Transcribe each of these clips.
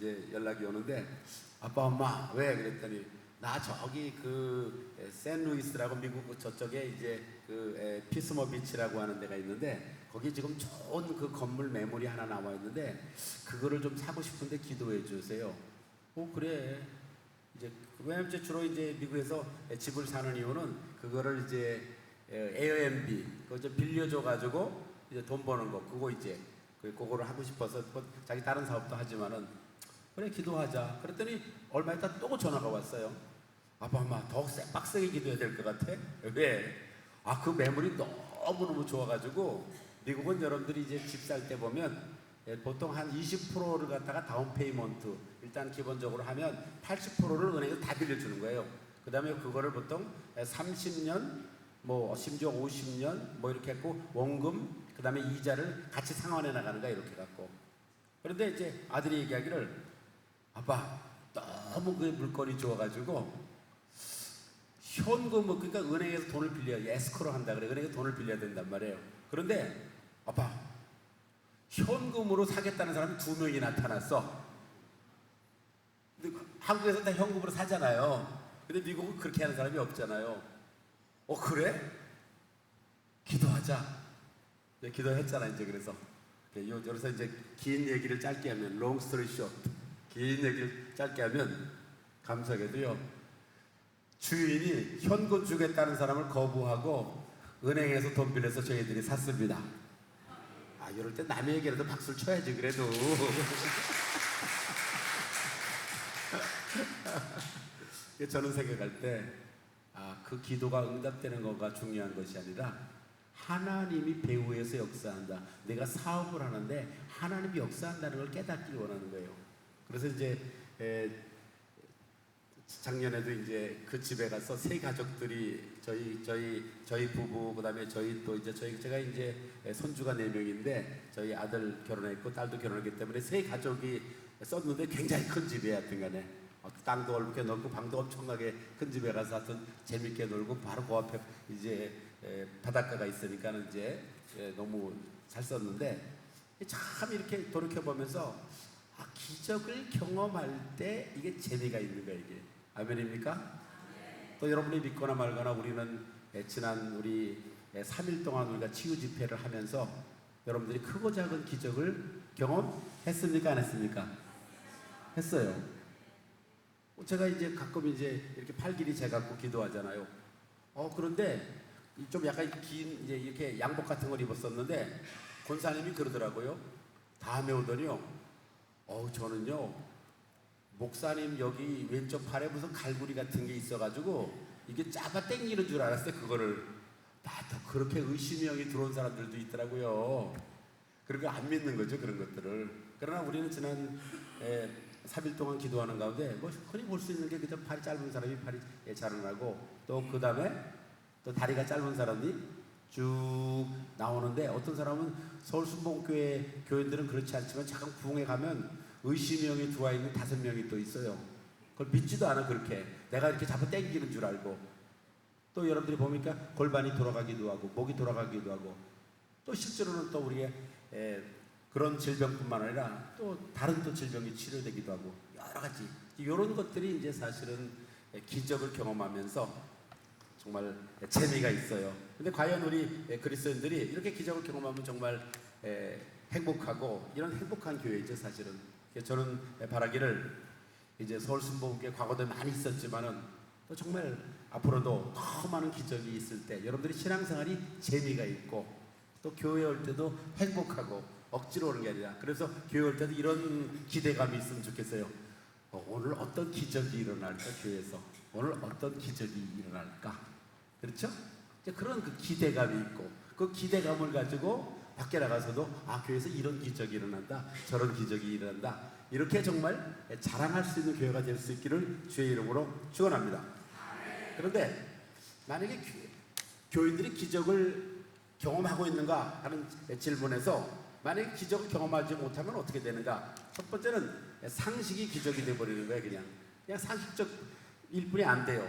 이제 연락이 오는데 아빠 엄마 왜 그랬더니 나 저기 그 샌루이스라고 미국 저쪽에 이제 그 피스머 비치라고 하는 데가 있는데 거기 지금 좋은 그 건물 매물이 하나 나와 있는데 그거를 좀 사고 싶은데 기도해 주세요. 그래. 이제 왜냐면 주로 이제 미국에서 집을 사는 이유는 그거를 이제 에어앤비 그거 좀 빌려줘 가지고 이제 돈 버는 거 그거 이제 그거를 하고 싶어서 뭐 자기 다른 사업도 하지만은 그래 기도하자. 그랬더니 얼마 있다 또 전화가 왔어요. 아빠 엄마 더 빡세게 기도해야 될 것 같아. 왜? 그 매물이 너무너무 좋아가지고 미국은 여러분들이 이제 집 살 때 보면 보통 한 20%를 갖다가 다운 페이먼트 일단 기본적으로 하면 80%를 은행에서 다 빌려주는 거예요. 그 다음에 그거를 보통 30년 뭐 심지어 50년 뭐 이렇게 했고 원금 그 다음에 이자를 같이 상환해 나가는 거야 이렇게 갖고. 그런데 이제 아들이 얘기하기를 아빠 너무 그 물건이 좋아가지고 현금 그러니까 은행에서 돈을 빌려 에스코로 한다 그래. 은행에서 돈을 빌려야 된단 말이에요. 그런데 아빠 현금으로 사겠다는 사람이 2명이 나타났어. 근데 한국에서 다 현금으로 사잖아요. 근데 미국은 그렇게 하는 사람이 없잖아요. 그래? 기도하자. 네, 기도했잖아 이제. 그래서 여기서 이제 긴 얘기를 짧게 하면 long story short, 긴 얘기를 짧게 하면 감사하게도요 주인이 현금 주겠다는 사람을 거부하고 은행에서 돈 빌려서 저희들이 샀습니다. 이럴 때 남의 얘기라도 박수를 쳐야지 그래도. 저는 생각할 때 그 기도가 응답되는 거가 중요한 것이 아니라 하나님이 배후에서 역사한다. 내가 사업을 하는데 하나님이 역사한다는 걸 깨닫기 원하는 거예요. 그래서 이제 작년에도 이제 그 집에 가서 세 가족들이 저희 부부 그다음에 저희 또 이제 제가 이제 손주가 4명인데 저희 아들 결혼했고 딸도 결혼했기 때문에 세 가족이 썼는데 굉장히 큰 집이에요. 하여튼간에 땅도 넓게 넓고 방도 엄청나게 큰 집에 가서 하여튼 재밌게 놀고 바로 그 앞에 이제 바닷가가 있으니까는 이제 너무 잘 썼는데 참 이렇게 돌이켜 보면서 기적을 경험할 때 이게 재미가 있는 거예요. 이게 아멘입니까? 또 여러분이 믿거나 말거나 우리는 지난 우리 3일 동안 우리가 치유 집회를 하면서 여러분들이 크고 작은 기적을 경험했습니까? 안 했습니까? 했어요. 제가 이제 가끔 이제 이렇게 팔길이 재 갖고 기도하잖아요. 그런데 좀 약간 긴 이제 이렇게 양복 같은 걸 입었었는데 권사님이 그러더라고요. 다음에 오더니요. 저는요 목사님 여기 왼쪽 팔에 무슨 갈고리 같은 게 있어가지고 이게 잡아 당기는 줄 알았어요. 그거를 나도 그렇게 의심이 형이 들어온 사람들도 있더라고요. 그리고 안 믿는 거죠 그런 것들을. 그러나 우리는 지난 3일 동안 기도하는 가운데 뭐 흔히 볼 수 있는 게 그저 팔이 짧은 사람이 팔이 자라나고 또 그 다음에 또 다리가 짧은 사람이 쭉 나오는데 어떤 사람은 서울 순복음교회 교인들은 그렇지 않지만 잠깐 부흥에 가면 의심이 형이 들어와 있는 5명이 또 있어요. 그걸 믿지도 않아. 그렇게 내가 이렇게 잡아 당기는 줄 알고. 또 여러분들이 보니까 골반이 돌아가기도 하고 목이 돌아가기도 하고 또 실제로는 또 우리의 그런 질병뿐만 아니라 또 다른 또 질병이 치료되기도 하고 여러 가지 이런 것들이 이제 사실은 기적을 경험하면서 정말 재미가 있어요. 근데 과연 우리 그리스도인들이 이렇게 기적을 경험하면 정말 행복하고 이런 행복한 교회이죠 사실은. 저는 바라기를 이제 서울 순복음교회 과거도 많이 있었지만은 또 정말 앞으로도 더 많은 기적이 있을 때 여러분들이 신앙생활이 재미가 있고 또 교회 올 때도 행복하고 억지로 오는 게 아니라 그래서 교회 올 때도 이런 기대감이 있으면 좋겠어요. 오늘 어떤 기적이 일어날까 교회에서 오늘 어떤 기적이 일어날까 그렇죠? 그런 그 기대감이 있고 그 기대감을 가지고 밖에 나가서도 교회에서 이런 기적이 일어난다 저런 기적이 일어난다 이렇게 정말 자랑할 수 있는 교회가 될 수 있기를 주의 이름으로 축원합니다. 그런데 만약에 교인들이 기적을 경험하고 있는가 하는 질문에서 만약에 기적을 경험하지 못하면 어떻게 되는가? 첫 번째는 상식이 기적이 돼버리는 거예요. 그냥 상식적일 뿐이 안 돼요.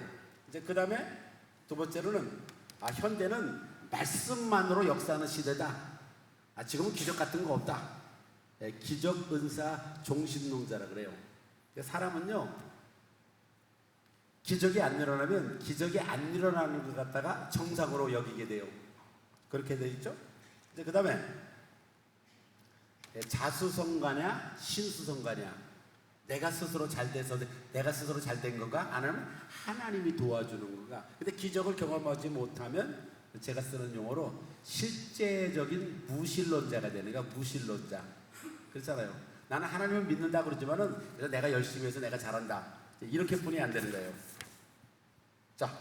이제 그 다음에 두 번째로는 현대는 말씀만으로 역사하는 시대다. 지금은 기적 같은 거 없다. 기적 은사 종신론자라 그래요. 사람은요, 기적이 안 일어나면 기적이 안 일어나는 것 갖다가 정상으로 여기게 돼요. 그렇게 돼 있죠. 이제 그 다음에 자수성가냐 신수성가냐, 내가 스스로 잘 돼서 내가 스스로 잘 된 건가, 아니면 하나님이 도와주는 건가. 근데 기적을 경험하지 못하면 제가 쓰는 용어로 실제적인 무신론자가 되는 거야. 무신론자. 그렇잖아요. 나는 하나님을 믿는다 그러지만은 그래서 내가 열심히 해서 내가 잘한다, 이렇게 뿐이 안 되는 거예요. 자,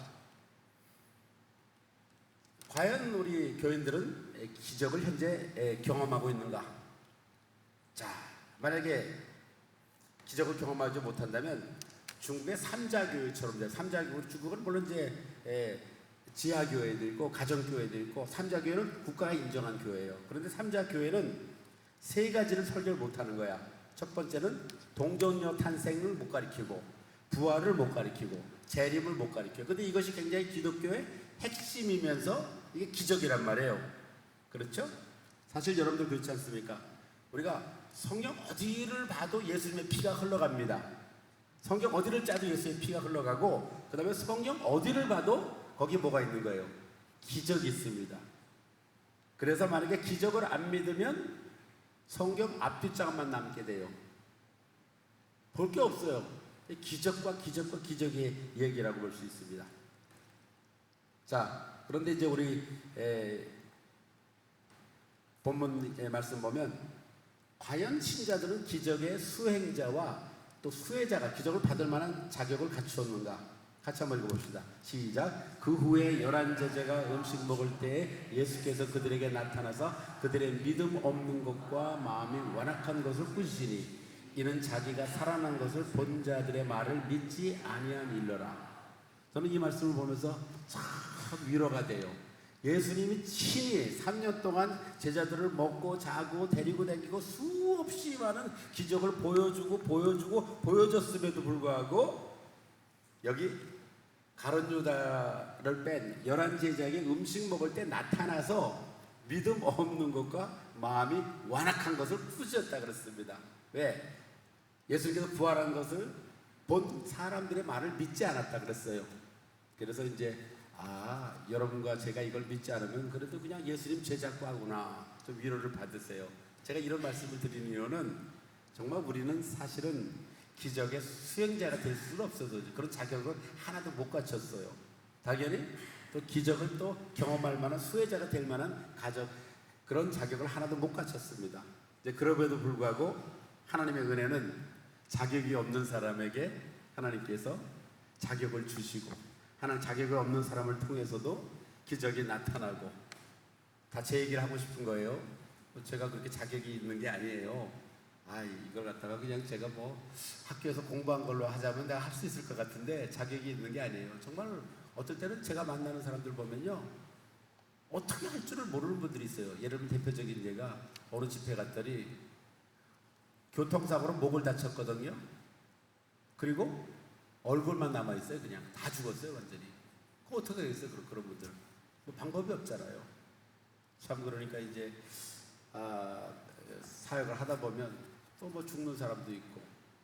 과연 우리 교인들은 기적을 현재 경험하고 있는가? 자, 만약에 기적을 경험하지 못한다면 중국의 삼자교회처럼 돼요. 삼자교회, 중국은 물론 이제 지하교회도 있고 가정교회도 있고, 삼자교회는 국가가 인정한 교회예요. 그런데 삼자교회는 세 가지를 설교를 못하는 거야. 첫 번째는 동정녀 탄생을 못 가리키고, 부활을 못 가리키고, 재림을 못 가리켜요. 근데 이것이 굉장히 기독교의 핵심이면서 이게 기적이란 말이에요. 그렇죠? 사실 여러분들 그렇지 않습니까? 우리가 성경 어디를 봐도 예수님의 피가 흘러갑니다. 성경 어디를 짜도 예수님의 피가 흘러가고, 그 다음에 성경 어디를 봐도 거기 뭐가 있는 거예요? 기적이 있습니다. 그래서 만약에 기적을 안 믿으면 성경 앞뒷장만 남게 돼요. 볼 게 없어요. 기적과 기적의 얘기라고 볼 수 있습니다. 자, 그런데 이제 우리 본문 말씀 보면, 과연 신자들은 기적의 수행자와 또 수혜자가 기적을 받을 만한 자격을 갖추었는가? 같이 한번 읽어봅시다. 시작. 그 후에 11 제자가 음식 먹을 때에 예수께서 그들에게 나타나서 그들의 믿음 없는 것과 마음이 완악한 것을 꾸짖으시니, 이는 자기가 살아난 것을 본 자들의 말을 믿지 아니한 일러라. 저는 이 말씀을 보면서 참 위로가 돼요. 예수님이 친히 3년 동안 제자들을 먹고 자고 데리고 다니고 수없이 많은 기적을 보여줬음에도 불구하고, 여기 가룟 유다를 뺀 11 제자에게 음식 먹을 때 나타나서 믿음 없는 것과 마음이 완악한 것을 꾸짖었다 그랬습니다. 왜? 예수님께서 부활한 것을 본 사람들의 말을 믿지 않았다 그랬어요. 그래서 이제 여러분과 제가 이걸 믿지 않으면 그래도 그냥 예수님 제자과구나, 좀 위로를 받으세요. 제가 이런 말씀을 드리는 이유는, 정말 우리는 사실은 기적의 수행자가 될 수는 없어서 그런 자격을 하나도 못 갖췄어요. 당연히 또 기적을 또 경험할 만한 수혜자가 될 만한 그런 자격을 하나도 못 갖췄습니다. 이제 그럼에도 불구하고 하나님의 은혜는 자격이 없는 사람에게 하나님께서 자격을 주시고, 하나님 자격이 없는 사람을 통해서도 기적이 나타나고, 다 제 얘기를 하고 싶은 거예요. 제가 그렇게 자격이 있는 게 아니에요. 이걸 갖다가 그냥 제가 학교에서 공부한 걸로 하자면 내가 할 수 있을 것 같은데 자격이 있는 게 아니에요. 정말 어떨 때는 제가 만나는 사람들 보면요, 어떻게 할 줄을 모르는 분들이 있어요. 예를 들면 대표적인 예가, 어느 집회 갔더니 교통사고로 목을 다쳤거든요. 그리고 얼굴만 남아있어요. 그냥 다 죽었어요, 완전히. 그거 어떻게 하겠어요, 그런 분들. 방법이 없잖아요. 참, 그러니까 이제 사역을 하다 보면 또 죽는 사람도 있고,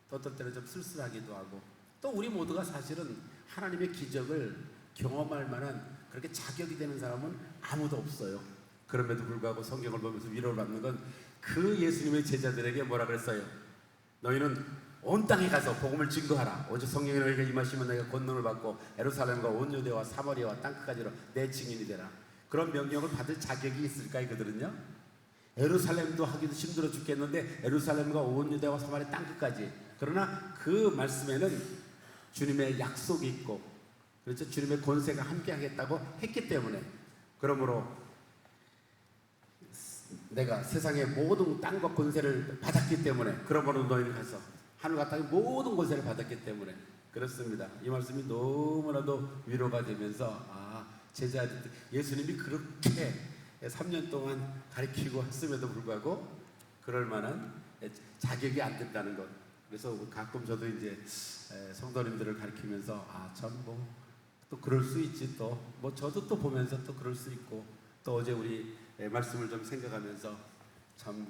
또 어떤 때는 좀 쓸쓸하기도 하고, 또 우리 모두가 사실은 하나님의 기적을 경험할 만한 그렇게 자격이 되는 사람은 아무도 없어요. 그럼에도 불구하고 성경을 보면서 위로를 받는 건, 그 예수님의 제자들에게 뭐라 그랬어요? 너희는 온 땅에 가서 복음을 증거하라. 오직 성령이 너희에게 임하시면 너희가 권능을 받고 예루살렘과 온 유대와 사마리아와 땅끝까지로 내 증인이 되라. 그런 명령을 받을 자격이 있을까, 이거들은요? 예루살렘도 하기도 힘들어 죽겠는데 예루살렘과 온 유대와 사마리아 땅끝까지. 그러나 그 말씀에는 주님의 약속이 있고, 그렇죠? 주님의 권세가 함께 하겠다고 했기 때문에, 그러므로 내가 세상의 모든 땅과 권세를 받았기 때문에, 그러므로 너희는 가서 하늘과 땅의 모든 권세를 받았기 때문에 그렇습니다. 이 말씀이 너무나도 위로가 되면서, 제자들, 예수님이 그렇게 3년 동안 가르치고 했음에도 불구하고 그럴 만한 자격이 안 됐다는 것. 그래서 가끔 저도 이제 성도님들을 가르치면서 참 또 그럴 수 있지, 또 저도 또 보면서 또 그럴 수 있고, 또 어제 우리 말씀을 좀 생각하면서 참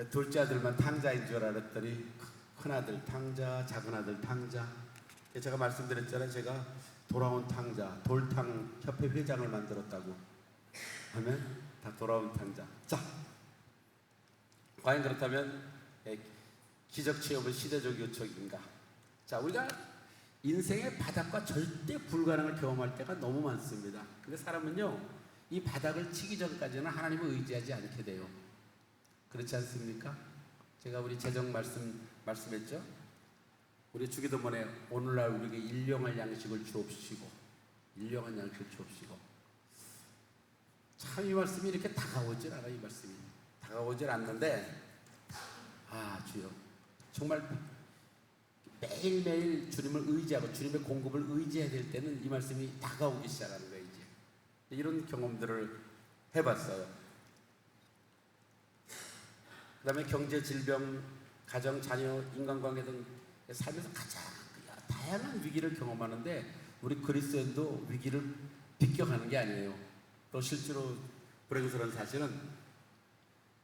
둘째 아들만 탕자인 줄 알았더니 큰아들 탕자, 작은아들 탕자. 제가 말씀드렸잖아요. 제가 돌아온 탕자, 돌탕 협회 회장을 만들었다고 하면 다 돌아온 탕자. 자, 과연 그렇다면 기적 취업은 시대적 요청인가? 자, 우리가 인생의 바닥과 절대 불가능을 경험할 때가 너무 많습니다. 근데 사람은요, 이 바닥을 치기 전까지는 하나님을 의지하지 않게 돼요. 그렇지 않습니까? 제가 우리 재정 말씀했죠? 우리 주기도문에 오늘날 우리에게 일용할 양식을 주옵시고, 일용할 양식을 주옵시고. 참 이 말씀이 이렇게 다가오질 않아요. 이 말씀이 다가오질 않는데, 아 주여, 정말 매일매일 주님을 의지하고 주님의 공급을 의지해야 될 때는 이 말씀이 다가오기 시작하는 거예요. 이제 이런 경험들을 해봤어요. 그 다음에 경제, 질병, 가정, 자녀, 인간관계 등 삶에서 가장 다양한 위기를 경험하는데, 우리 그리스도인도 위기를 비껴가는 게 아니에요. 또 실제로 불행스러운 사실은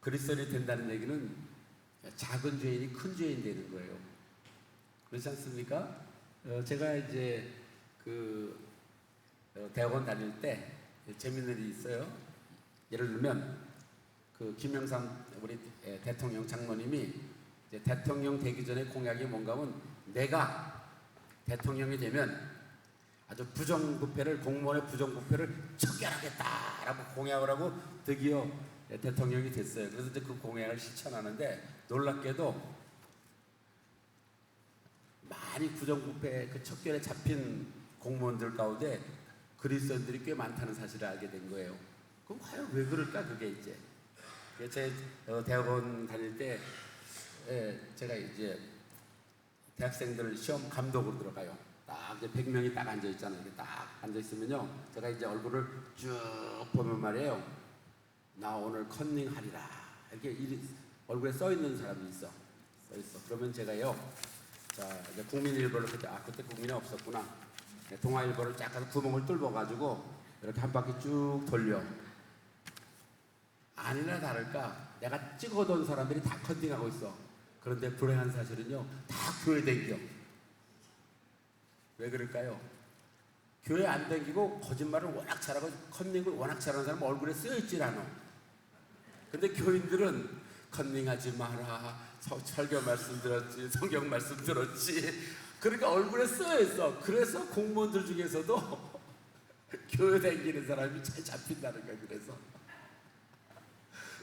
그리스도인이 된다는 얘기는 작은 죄인이 큰 죄인 되는 거예요. 그렇지 않습니까? 제가 이제 대학원 다닐 때 재밌는 일이 있어요. 예를 들면 김영삼 우리 대통령 장모님이 이제 대통령 되기 전에 공약이 뭔가 하면, 내가 대통령이 되면 아주 부정부패를, 공무원의 부정부패를 척결하겠다라고 공약을 하고 드디어 대통령이 됐어요. 그래서 이제 그 공약을 실천하는데, 놀랍게도 많이 부정부패 그 척결에 잡힌 공무원들 가운데 그리스도인들이 꽤 많다는 사실을 알게 된 거예요. 그럼 과연 왜 그럴까? 그게 이제 제 대학원 다닐 때 제가 이제 대학생들 시험 감독으로 들어가요. 딱 이제 100명이 딱 앉아 있잖아요. 이렇게 딱 앉아 있으면요, 제가 이제 얼굴을 쭉 보면 말이에요, 나 오늘 컨닝하리라 이렇게 얼굴에 써 있는 사람이 있어. 그러면 제가요, 자 이제 국민일보를 그때 국민이 없었구나. 동아일보를 약간 구멍을 뚫어가지고 이렇게 한 바퀴 쭉 돌려. 아니나 다를까 내가 찍어둔 사람들이 다 컨닝하고 있어. 그런데 불행한 사실은요, 다 교회 댕겨. 왜 그럴까요? 교회 안 댕기고 거짓말을 워낙 잘하고 컨닝을 워낙 잘하는 사람은 얼굴에 쓰여있질 않아. 근데 교인들은 컨닝하지 마라, 설교 말씀 들었지, 성경 말씀 들었지, 그러니까 얼굴에 쓰여있어. 그래서 공무원들 중에서도 교회 댕기는 사람이 잘 잡힌다는 거야. 그래서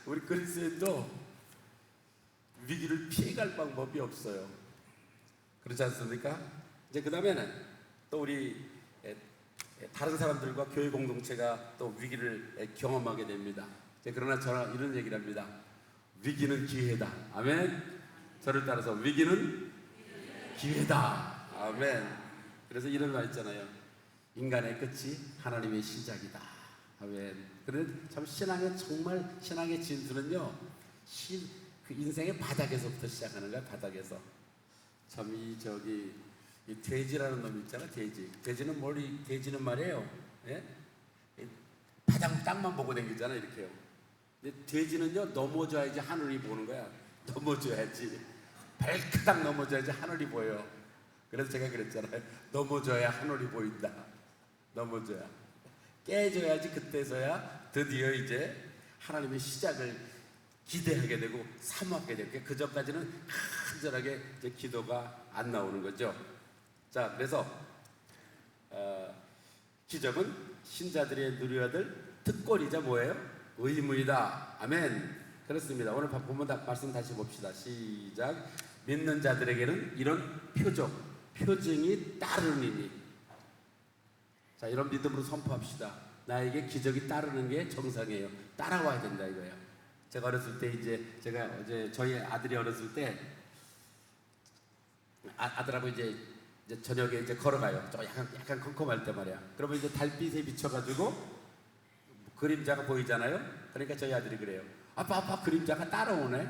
우리 그리스도인도 위기를 피해갈 방법이 없어요. 그렇지 않습니까? 이제 그 다음에는 또 우리 다른 사람들과 교회 공동체가 또 위기를 경험하게 됩니다. 그러나 저는 이런 얘기를 합니다. 위기는 기회다. 아멘. 저를 따라서 위기는 기회다. 아멘. 그래서 이런 말 있잖아요. 인간의 끝이 하나님의 시작이다. 아멘. 그런데 참 정말 신앙의 진수는요, 그 인생의 바닥에서부터 시작하는 거야. 바닥에서. 참 이 돼지라는 놈 있잖아. 돼지는 돼지는 말이에요, 예? 바닥 땅만 보고 다니잖아. 이렇게요. 근데 돼지는요, 넘어져야지 하늘이 보는 거야. 넘어져야지, 발가닥 넘어져야지 하늘이 보여. 그래서 제가 그랬잖아요. 넘어져야 하늘이 보인다. 넘어져야, 깨져야지 그때서야 드디어 이제 하나님의 시작을 기대하게 되고 사모하게 되고, 그 전까지는 간절하게 이제 기도가 안 나오는 거죠. 자, 그래서 기적은 신자들의 누려야 될 특권이자 뭐예요? 의무이다. 아멘. 그렇습니다. 오늘 본문 말씀 다시 봅시다. 시작. 믿는 자들에게는 이런 표징이 따르니니. 자, 이런 믿음으로 선포합시다. 나에게 기적이 따르는 게 정상이에요. 따라와야 된다 이거예요. 제가 어렸을 때 제가 어제 저희 아들이 어렸을 때 아들하고 이제 저녁에 이제 걸어가요. 좀 약간 컴컴할 때 말이야. 그러면 이제 달빛에 비춰가지고 그림자가 보이잖아요. 그러니까 저희 아들이 그래요. 아빠 그림자가 따라오네.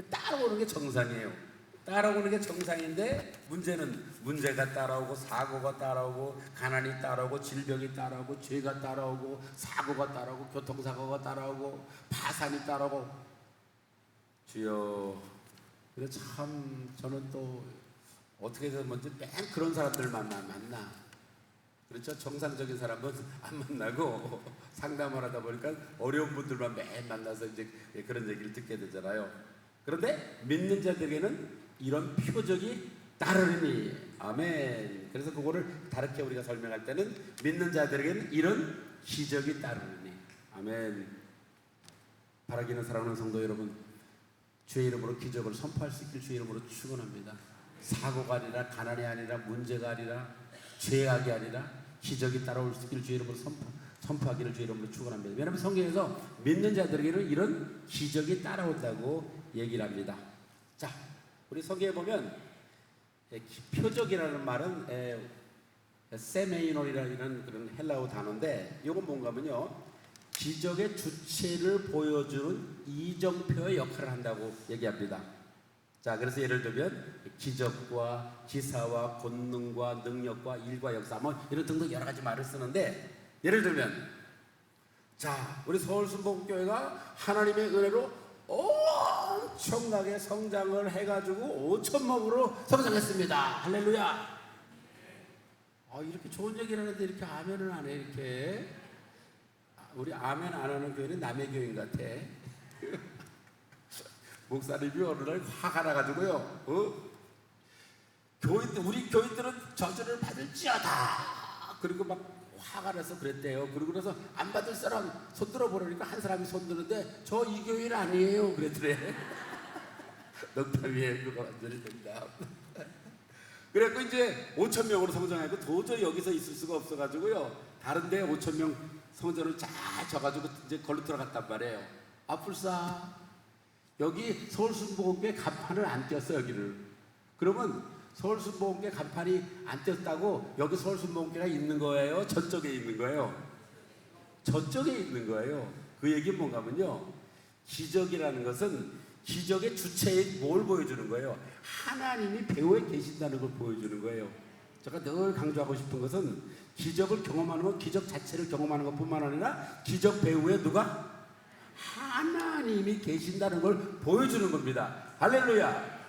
따라오는 게 정상이에요. 따라오는 게 정상인데, 문제가 따라오고, 사고가 따라오고, 가난이 따라오고, 질병이 따라오고, 죄가 따라오고, 사고가 따라오고, 교통사고가 따라오고, 파산이 따라오고, 주여. 근데 참 저는 또 어떻게 해서 먼저 맨 그런 사람들만 만나. 그렇죠? 정상적인 사람은 안 만나고 상담을 하다 보니까 어려운 분들만 매일 만나서 이제 그런 얘기를 듣게 되잖아요. 그런데 믿는 자들에게는 이런 표적이 따르니. 아멘. 그래서 그거를 다르게 우리가 설명할 때는 믿는 자들에게는 이런 기적이 따르니. 아멘. 바라기는 사랑하는 성도 여러분, 주의 이름으로 기적을 선포할 수 있길 주의 이름으로 축원합니다. 사고가 아니라, 가난이 아니라, 문제가 아니라, 죄악이 아니라 기적이 따라올 수 있기를 주의 이름으로 선포하기를 주의 이름으로 축원합니다. 왜냐하면 성경에서 믿는 자들에게는 이런 기적이 따라온다고 얘기를 합니다. 자, 우리 성경에 보면 표적이라는 말은 세메이놀이라는 그런 헬라어 단어인데, 이건 뭔가 하면요, 기적의 주체를 보여주는 이정표의 역할을 한다고 얘기합니다. 자, 그래서 예를 들면 기적과 기사와 권능과 능력과 일과 역사, 뭐 이런 등등 여러 가지 말을 쓰는데, 예를 들면 자, 우리 서울순복음교회가 하나님의 은혜로 엄청나게 성장을 해가지고 5,000명으로 성장했습니다. 할렐루야. 이렇게 좋은 얘기를 하는데 이렇게 아멘을 안 해. 이렇게 우리 아멘 안 하는 교회는 남의 교인 같아. 목사님이 어느 날 화가 나가지고요, 우리 교인들은 저주를 받을지어다. 그리고 막 화가 나서 그랬대요. 그리고 그래서 안 받을 사람 손 들어보려니까 한 사람이 손 드는데 저 이 교인 아니에요 그랬더래. 농담이에요. 그거 완전히 된다. 그래갖고 이제 5,000명으로 성장하고 도저히 여기서 있을 수가 없어가지고요, 다른데 5,000명 성전을 잘 져가지고 이제 걸로 들어갔단 말이에요. 불사 여기 서울순복음교회 간판을 안 띄었어 여기를. 그러면 서울순복음교회 간판이 안 띄었다고 여기 서울순복음교회가 있는 거예요? 저쪽에 있는 거예요? 저쪽에 있는 거예요. 그 얘기는 뭔가 하면요, 기적이라는 것은 기적의 주체에 뭘 보여주는 거예요? 하나님이 배후에 계신다는 걸 보여주는 거예요. 제가 늘 강조하고 싶은 것은 기적을 경험하는 건, 기적 자체를 경험하는 것뿐만 아니라 기적 배후에 누가? 하나님이 계신다는 걸 보여주는 겁니다. 할렐루야.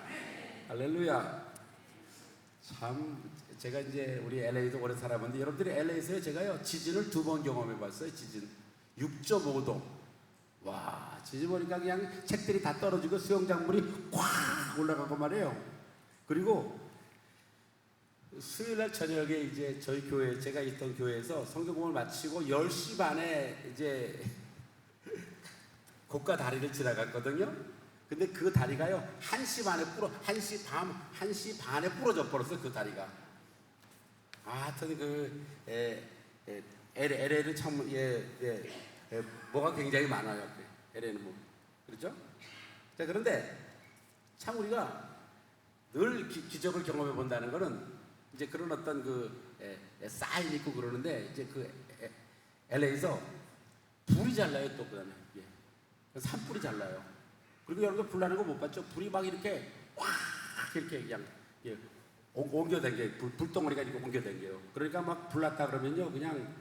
할렐루야. 참 제가 이제 우리 LA도 오래 살아봤는데, 여러분들이 LA에서 제가요 지진을 2번 경험해 봤어요. 지진 6.5도. 와, 지진 보니까 그냥 책들이 다 떨어지고 수영장물이 꽉 올라가고 말이에요. 그리고 수요일날 저녁에 이제 저희 교회, 제가 있던 교회에서 성경공을 마치고 10시 반에 이제 고가 다리를 지나갔거든요. 근데 그 다리가요 1시 반에 부러져 버렸어요. 그 다리가. 하여튼 그 LA는 참 뭐가 굉장히 많아요. LA는 뭐 그렇죠? 자, 그런데 참 우리가 늘 기적을 경험해 본다는 거는 이제 그런 어떤 사인 있고 그러는데, 이제 LA에서 불이 잘 나요. 또 그다음에 산불이 잘 나요. 그리고 여러분 불 나는 거 못 봤죠? 불이 막 이렇게 확 이렇게 그냥 옮겨댕겨요. 불덩어리가 이렇게 옮겨댕겨요. 그러니까 막 불났다 그러면요, 그냥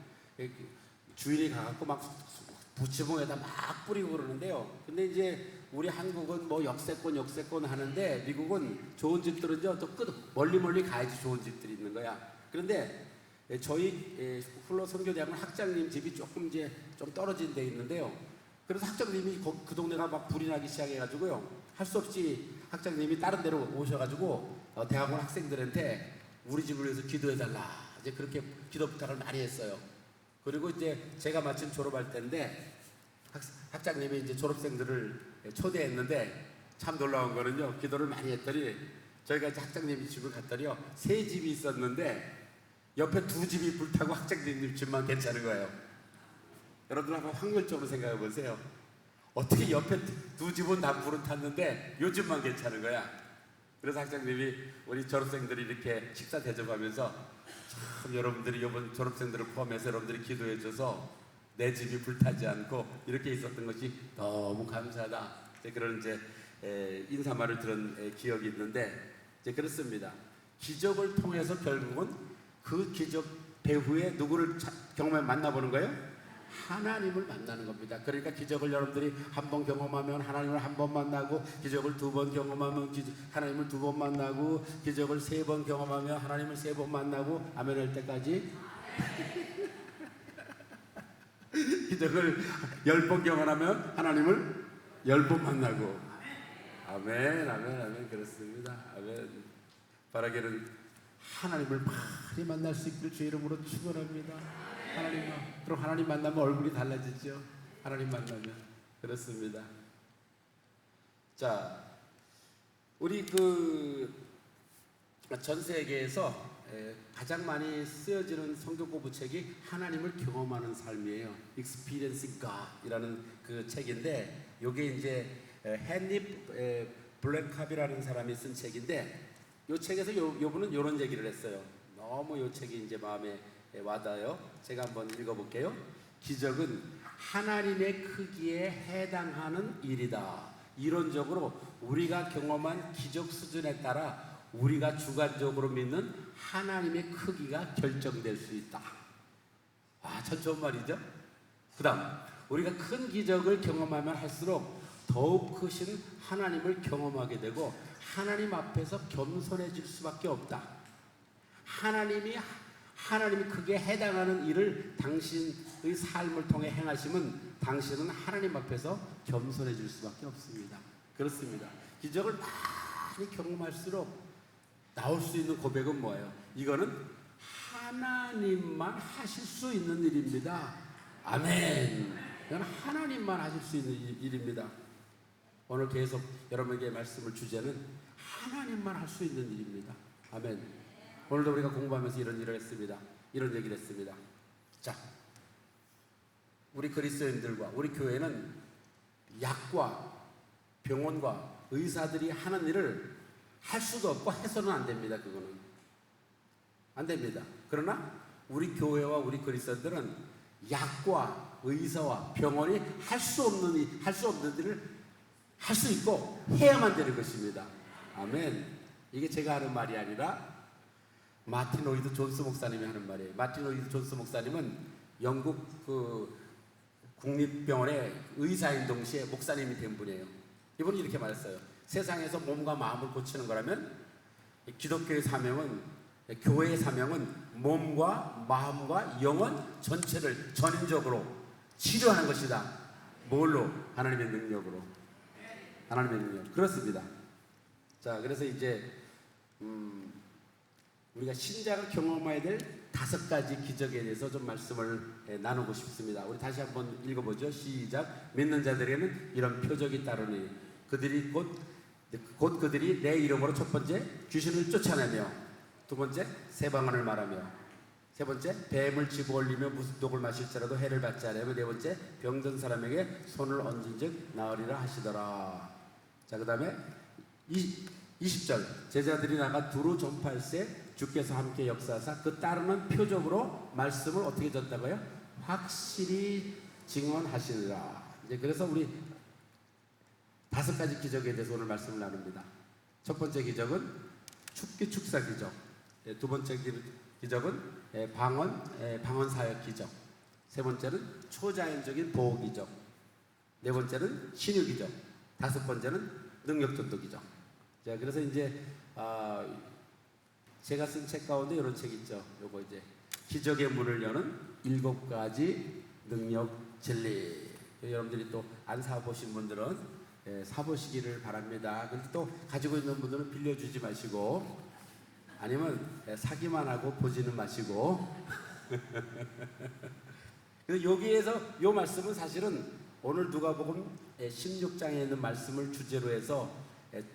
주인이 가갖고 막 부치봉에다 막 뿌리고 그러는데요. 근데 이제 우리 한국은 뭐 역세권 하는데, 미국은 좋은 집들은요 또 멀리 가야지 좋은 집들이 있는 거야. 그런데 저희 훌러 선교대학원 학장님 집이 조금 이제 좀 떨어진 데 있는데요. 그래서 학장님이 그 동네가 막 불이 나기 시작해가지고요, 할 수 없이 학장님이 다른 데로 오셔가지고 대학원 학생들한테 우리 집을 위해서 기도해달라, 이제 그렇게 기도 부탁을 많이 했어요. 그리고 이제 제가 마침 졸업할 때인데 학장님이 이제 졸업생들을 초대했는데, 참 놀라운 거는요, 기도를 많이 했더니 저희가 이제 학장님 집을 갔더니요 3집이 있었는데 옆에 2집이 불타고 학장님 집만 괜찮은 거예요. 여러분 한번 확률적으로 생각해 보세요. 어떻게 옆에 2집은 다 불은 탔는데 요즘만 괜찮은 거야. 그래서 학장님이 우리 졸업생들이 이렇게 식사 대접하면서, 참 여러분들이 이번 졸업생들을 포함해서 여러분들이 기도해 줘서 내 집이 불타지 않고 이렇게 있었던 것이 너무 감사하다, 그런 이제 인사말을 들은 기억이 있는데, 이제 그렇습니다. 기적을 통해서 결국은 그 기적 배후에 누구를 경험해 만나보는 거예요? 하나님을 만나는 겁니다. 그러니까 기적을 여러분들이 한 번 경험하면 하나님을 한 번 만나고, 기적을 두 번 경험하면 하나님을 두 번 만나고, 기적을 세 번 경험하면 하나님을 세 번 만나고, 아멘 할 때까지 기적을 10번 경험하면 하나님을 10번 만나고, 아멘, 아멘, 아멘. 그렇습니다. 아멘. 바라기는 하나님을 많이 만날 수 있기를 주의 이름으로 축원합니다. 그럼 하나님 만나면 얼굴이 달라지죠. 하나님 만나면. 그렇습니다. 자, 우리 전 세계에서 가장 많이 쓰여지는 성경 공부책이 하나님을 경험하는 삶이에요. Experiencing God이라는 그 책인데, 요게 이제 헨리 블랙캅이라는 사람이 쓴 책인데, 요 책에서 요 분은 이런 얘기를 했어요. 너무 요 책이 이제 마음에 와닿아요. 제가 한번 읽어볼게요. 기적은 하나님의 크기에 해당하는 일이다. 이론적으로 우리가 경험한 기적 수준에 따라 우리가 주관적으로 믿는 하나님의 크기가 결정될 수 있다. 참 좋은 말이죠. 그 다음, 우리가 큰 기적을 경험하면 할수록 더욱 크신 하나님을 경험하게 되고, 하나님 앞에서 겸손해질 수밖에 없다. 하나님이 크게 해당하는 일을 당신의 삶을 통해 행하시면 당신은 하나님 앞에서 겸손해질 수밖에 없습니다. 그렇습니다. 기적을 많이 경험할수록 나올 수 있는 고백은 뭐예요? 이거는 하나님만 하실 수 있는 일입니다. 아멘. 이건 하나님만 하실 수 있는 일입니다. 오늘 계속 여러분에게 말씀을 주제는 하나님만 할 수 있는 일입니다. 아멘. 오늘도 우리가 공부하면서 이런 일을 했습니다. 이런 얘기를 했습니다. 자, 우리 그리스도인들과 우리 교회는 약과 병원과 의사들이 하는 일을 할 수도 없고 해서는 안 됩니다. 그거는 안 됩니다. 그러나 우리 교회와 우리 그리스도인들은 약과 의사와 병원이 할 수 없는 일을 할 수 있고 해야만 되는 것입니다. 아멘. 이게 제가 하는 말이 아니라 마틴 로이드 존스 목사님이 하는 말이에요. 마틴 로이드 존스 목사님은 영국 국립병원의 의사인 동시에 목사님이 된 분이에요. 이분이 이렇게 말했어요. 세상에서 몸과 마음을 고치는 거라면 기독교의 사명은, 교회의 사명은 몸과 마음과 영혼 전체를 전인적으로 치료하는 것이다. 뭘로? 하나님의 능력으로. 하나님의 능력. 그렇습니다. 자, 그래서 이제 우리가 신자가 경험해야 될 5가지 기적에 대해서 좀 말씀을 나누고 싶습니다. 우리 다시 한번 읽어보죠. 시작. 믿는 자들에게는 이런 표적이 따르니 그들이 곧 그들이 내 이름으로 첫 번째 귀신을 쫓아내며, 두 번째 새방언을 말하며, 세 번째 뱀을 집어 올리며 무슨 독을 마실지라도 해를 받지 않으며, 네 번째 병든 사람에게 손을 얹은즉 나으리라 하시더라. 자, 그 다음에 20절 제자들이 나가 두루 전파할세 주께서 함께 역사하사 그 따르는 표적으로 말씀을 어떻게 줬다고요? 확실히 증언하시느라. 이제 그래서 우리 5가지 기적에 대해서 오늘 말씀을 나눕니다. 첫 번째 기적은 축기 축사 기적, 두 번째 기적은 방언 사역 기적, 세 번째는 초자연적인 보호 기적, 네 번째는 신유 기적, 5번째는 능력 전도 기적. 자, 그래서 이제 제가 쓴 책 가운데 이런 책 있죠. 요거 이제 기적의 문을 여는 7가지 능력 진리. 여러분들이 또 안 사보신 분들은 사보시기를 바랍니다. 근데 또 가지고 있는 분들은 빌려주지 마시고, 아니면 사기만 하고 보지는 마시고. 그래서 여기에서 요 말씀은 사실은 오늘 누가복음 16장에 있는 말씀을 주제로 해서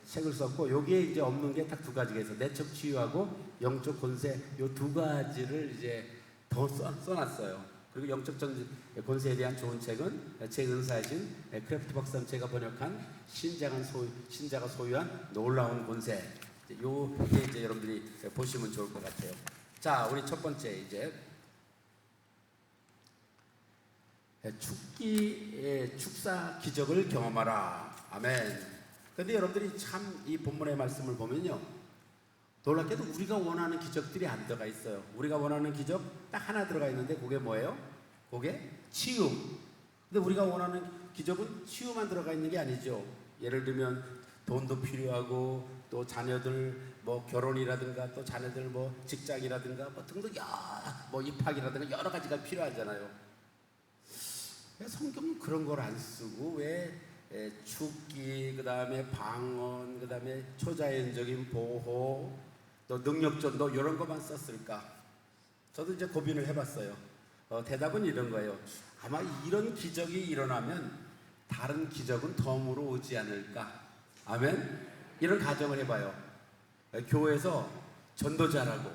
책을 썼고, 여기에 이제 없는 게 딱 2가지가 있어요. 내적 치유하고 영적 권세, 요 2가지를 이제 더 써놨어요. 그리고 영적 권세에 대한 좋은 책은 제 은사이신 크래프트 박사님 제가 번역한 신자가 소유한 놀라운 권세. 요게 이제 여러분들이 보시면 좋을 것 같아요. 자, 우리 첫 번째 이제 축사 기적을 경험하라. 아멘. 근데 여러분들이 참 이 본문의 말씀을 보면요, 놀랍게도 우리가 원하는 기적들이 안 들어가 있어요. 우리가 원하는 기적 딱 하나 들어가 있는데 그게 뭐예요? 그게 치유. 근데 우리가 원하는 기적은 치유만 들어가 있는 게 아니죠. 예를 들면 돈도 필요하고 또 자녀들 뭐 결혼이라든가 또 자녀들 뭐 직장이라든가 뭐 등등 뭐 입학이라든가 여러 가지가 필요하잖아요. 왜 성경은 그런 걸 안 쓰고 왜 죽기, 그 다음에 방언, 그 다음에 초자연적인 보호, 또 능력전도 이런 것만 썼을까? 저도 이제 고민을 해봤어요. 대답은 이런 거예요. 아마 이런 기적이 일어나면 다른 기적은 덤으로 오지 않을까? 아멘? 이런 가정을 해봐요. 교회에서 전도 잘하고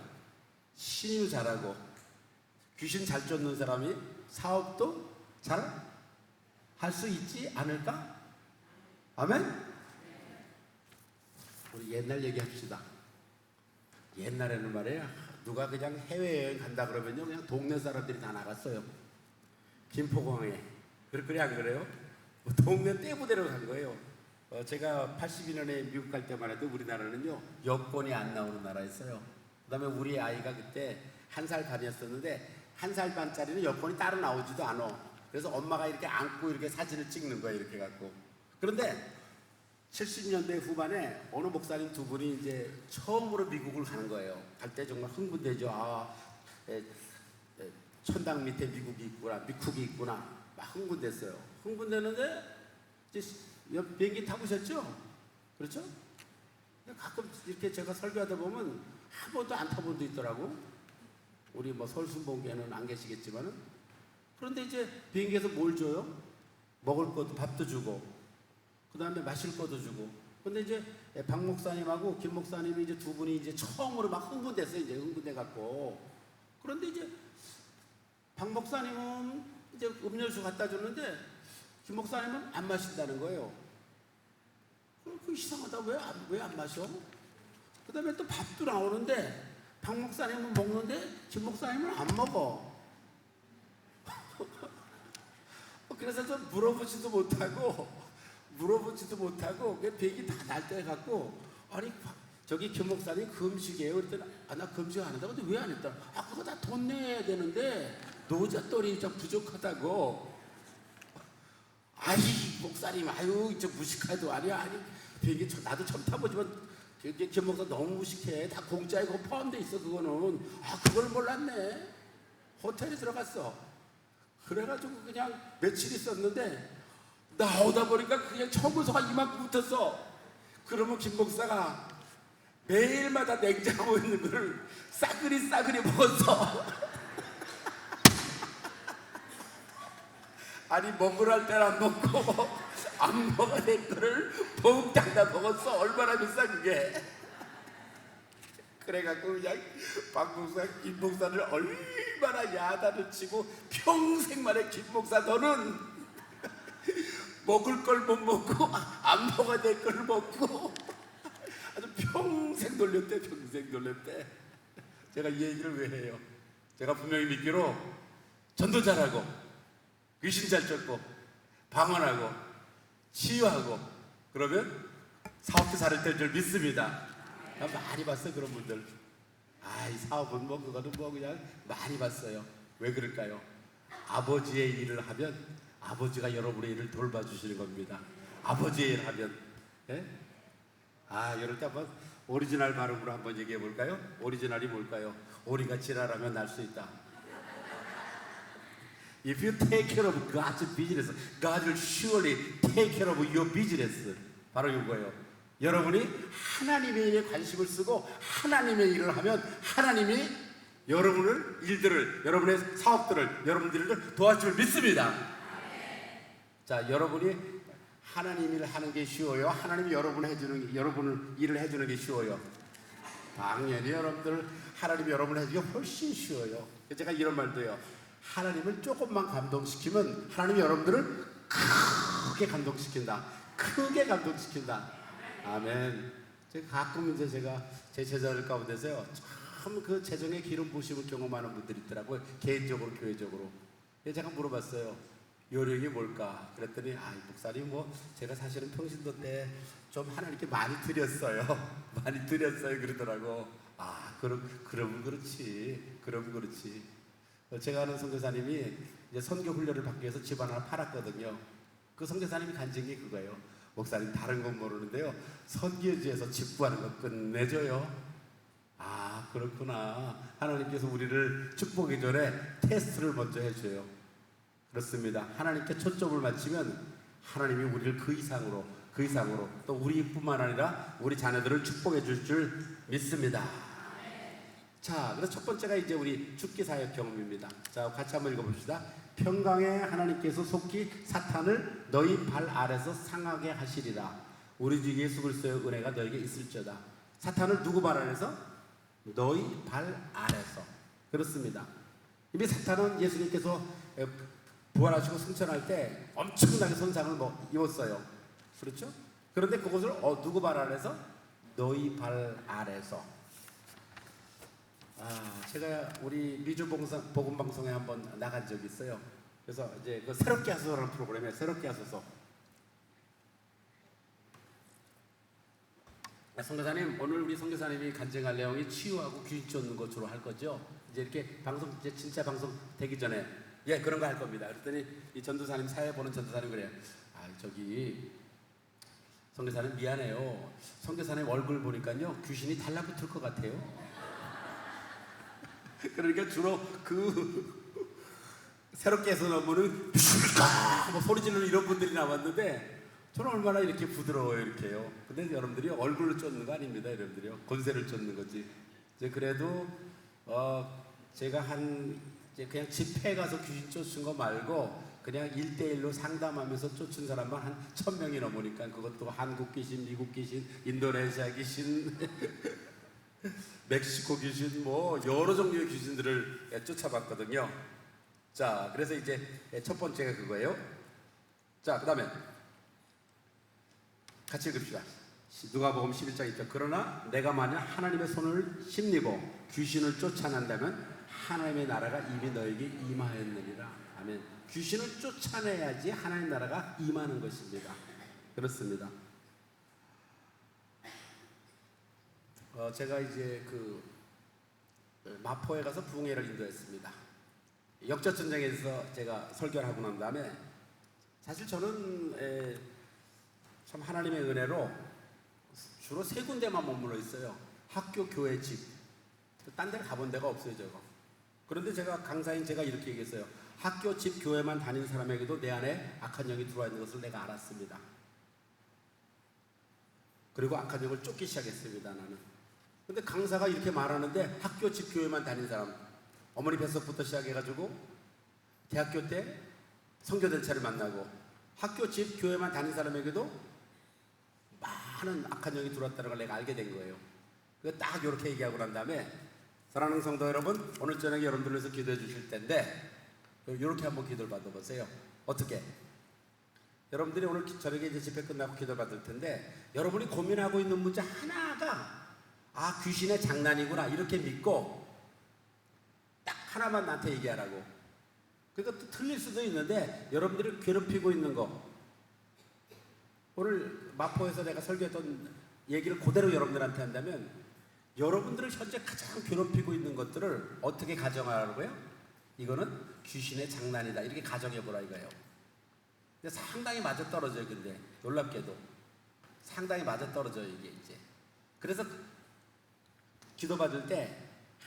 신유 잘하고 귀신 잘 쫓는 사람이 사업도 잘 할 수 있지 않을까? 아멘? 우리 옛날 얘기합시다. 옛날에는 말이에요, 누가 그냥 해외여행 간다 그러면요 그냥 동네 사람들이 다 나갔어요. 김포공항에. 그래 안 그래요? 동네 떼부대로 간 거예요. 제가 82년에 미국 갈 때만 해도 우리나라는요 여권이 안 나오는 나라였어요. 그 다음에 우리 아이가 그때 1살 반이었었는데 1살 반짜리는 여권이 따로 나오지도 않아. 그래서 엄마가 이렇게 안고 이렇게 사진을 찍는 거예요, 이렇게 갖고. 그런데 70년대 후반에 어느 목사님 두 분이 이제 처음으로 미국을 가는 거예요. 갈 때 정말 흥분되죠. 천당 밑에 미국이 있구나. 막 흥분됐어요. 흥분되는데 이제 비행기 타보셨죠? 그렇죠? 가끔 이렇게 제가 설교하다 보면 한 번도 안 타본 데 있더라고. 우리 뭐 서울순복에는 안 계시겠지만은. 그런데 이제 비행기에서 뭘 줘요? 먹을 것도 밥도 주고, 그 다음에 마실 것도 주고. 근데 이제 박 목사님하고 김 목사님이 이제 두 분이 이제 처음으로 막 흥분됐어요. 이제 흥분돼갖고. 그런데 이제 박 목사님은 이제 음료수 갖다 줬는데 김 목사님은 안 마신다는 거예요. 그 이상하다. 왜 안 마셔? 그 다음에 또 밥도 나오는데 박 목사님은 먹는데 김 목사님은 안 먹어. 그래서 좀 물어보지도 못하고 비행기 다 날 때 갖고, 아니 저기 김 목사님 금식이에요. 그랬더니 나 금식 안 한다고. 근데 왜 안 했다? 그거 다 돈 내야 되는데 노잣돈이 좀 부족하다고. 아이 목사님, 저 무식해도 아니야. 비행기 나도 처음 타보지만 김 목사 너무 무식해. 다 공짜에 그거 포함돼 있어. 그거는. 그걸 몰랐네. 호텔에 들어갔어. 그래가지고 그냥 며칠 있었는데 나오다 보니까 그냥 청구서가 이만큼 붙었어. 그러면 김 목사가 매일마다 냉장고에 있는 거를 싸그리 먹었어. 아니 먹으라 할 때는 안 먹고 안 먹어야 될 거를 봉땅 다 먹었어. 얼마나 비싸 그게. 그래갖고 그냥 박 목사, 김 목사를 얼마나 야단을 치고 평생 만에 김 목사 너는 먹을 걸 못 먹고 안 먹어야 될 걸 먹고 아주 평생 놀렸대. 제가 이 얘기를 왜 해요? 제가 분명히 믿기로 전도 잘하고 귀신 잘 쫓고 방언하고 치유하고 그러면 사업도 잘할 줄 믿습니다. 많이 봤어요, 그런 분들. 이 사업은 뭐 그거는 뭐 그냥 많이 봤어요. 왜 그럴까요? 아버지의 일을 하면 아버지가 여러분의 일을 돌봐주시는 겁니다. 아버지의 일을 하면. 예? 이럴 때 한번 오리지널 발음으로 한번 얘기해 볼까요? 오리지널이 뭘까요? 오리가 지랄하면 날 수 있다. If you take care of God's business, God will surely take care of your business. 바로 이거예요. 여러분이 하나님의 일에 관심을 쓰고 하나님의 일을 하면 하나님이 여러분의 사업들을, 여러분들을 도와줄 믿습니다. 자, 여러분이 하나님 일을 하는 게 쉬워요? 하나님이 여러분을 일을 해주는 게 쉬워요? 당연히 하나님이 여러분을 해주는 게 훨씬 쉬워요. 제가 이런 말도 해요. 하나님을 조금만 감동시키면 하나님이 여러분들을 크게 감동시킨다. 아멘. 가끔 제가 제 제자들 가운데서요, 참 그 재정의 기름 부으심을 경험하는 분들이 있더라고요. 개인적으로, 교회적으로. 제가 물어봤어요. 요령이 뭘까? 그랬더니 목사님 제가 사실은 평신도 때 좀 하나님께 많이 드렸어요. 그러더라고. 그럼 그렇지. 제가 아는 선교사님이 이제 선교 훈련을 받기 위해서 집 하나 팔았거든요. 그 선교사님이 간증한 게 그거예요. 목사님 다른 건 모르는데요, 선교지에서 집 구하는 거 끝내줘요. 아, 그렇구나. 하나님께서 우리를 축복하기 전에 테스트를 먼저 해줘요. 그렇습니다. 하나님께 초점을 맞추면 하나님이 우리를 그 이상으로 또 우리뿐만 아니라 우리 자녀들을 축복해 줄 줄 믿습니다. 자, 그래서 첫 번째가 이제 우리 죽기 사역 경험입니다. 자, 같이 한번 읽어봅시다. 평강에 하나님께서 속히 사탄을 너희 발 아래서 상하게 하시리라. 우리 주 예수 그리스도의 은혜가 너에게 있을지어다. 사탄을 누구 발 아래서? 너희 발 아래서. 그렇습니다. 이미 사탄은 예수님께서 부활하시고 승천할 때 엄청나게 손상을 입었어요. 그렇죠? 그런데 그것을 누구 발 아래서? 너희 발 아래서. 제가 우리 미주 복음 방송에 한번 나간 적이 있어요. 그래서 이제 그 새롭게 하소서라는 프로그램에 새롭게 하소서. 선교사님, 오늘 우리 선교사님이 간증할 내용이 치유하고 귀신 쫓는 것 주로 할 거죠. 이제 이렇게 방송, 이제 진짜 방송 되기 전에 그런 거 할 겁니다. 그랬더니 이 전도사님, 사회 보는 전도사님 그래요. 저기 선교사님 미안해요. 선교사님 얼굴 보니까요 귀신이 달라붙을 것 같아요. 그러니까 주로 새롭게 해서 나오면은 소리 지르는 이런 분들이 나왔는데 저는 얼마나 이렇게 부드러워요, 이렇게요. 근데 여러분들이 얼굴로 쫓는 거 아닙니다, 여러분들이요. 권세를 쫓는 거지. 이제 그래도 제가 이제 그냥 집회 가서 귀신 쫓은 거 말고 그냥 1대1로 상담하면서 쫓은 사람만 한 1000명이 넘으니까 그것도 한국 귀신, 미국 귀신, 인도네시아 귀신, 멕시코 귀신, 여러 종류의 귀신들을 쫓아봤거든요. 자, 그래서 이제 첫 번째가 그거예요. 자, 그 다음에 같이 읽읍시다. 누가복음 11장 1절. 그러나 내가 만약 하나님의 손을 힘입어 귀신을 쫓아낸다면 하나님의 나라가 이미 너에게 임하였느니라. 아멘. 귀신을 쫓아내야지 하나님 나라가 임하는 것입니다. 그렇습니다. 제가 이제 마포에 가서 부흥회를 인도했습니다. 역전전쟁에서 제가 설교를 하고 난 다음에 사실 저는 참 하나님의 은혜로 주로 3군데만 머물러 있어요. 학교, 교회, 집. 딴 데를 가본 데가 없어요, 제가. 그런데 강사인 제가 이렇게 얘기했어요. 학교, 집, 교회만 다니는 사람에게도 내 안에 악한 영이 들어와 있는 것을 내가 알았습니다. 그리고 악한 영을 쫓기 시작했습니다, 나는. 근데 강사가 이렇게 말하는데 학교, 집, 교회만 다닌 사람, 어머니 뱃속부터 시작해가지고 대학교 때 선교대차를 만나고 학교, 집, 교회만 다닌 사람에게도 많은 악한 영이 들어왔다는 걸 내가 알게 된 거예요. 딱 이렇게 얘기하고 난 다음에 사랑하는 성도 여러분, 오늘 저녁에 여러분들 위해서 기도해 주실 텐데 이렇게 한번 기도를 받아보세요. 어떻게? 여러분들이 오늘 저녁에 이제 집회 끝나고 기도 받을 텐데 여러분이 고민하고 있는 문제 하나가 귀신의 장난이구나 이렇게 믿고 딱 하나만 나한테 얘기하라고. 그러니까 또 틀릴 수도 있는데 여러분들이 괴롭히고 있는 거, 오늘 마포에서 내가 설교했던 얘기를 그대로 여러분들한테 한다면 여러분들을 현재 가장 괴롭히고 있는 것들을 어떻게 가정하라고요? 이거는 귀신의 장난이다 이렇게 가정해보라 이거예요. 근데 상당히 맞아떨어져요. 근데 놀랍게도 상당히 맞아떨어져요 이게 이제. 그래서 기도 받을 때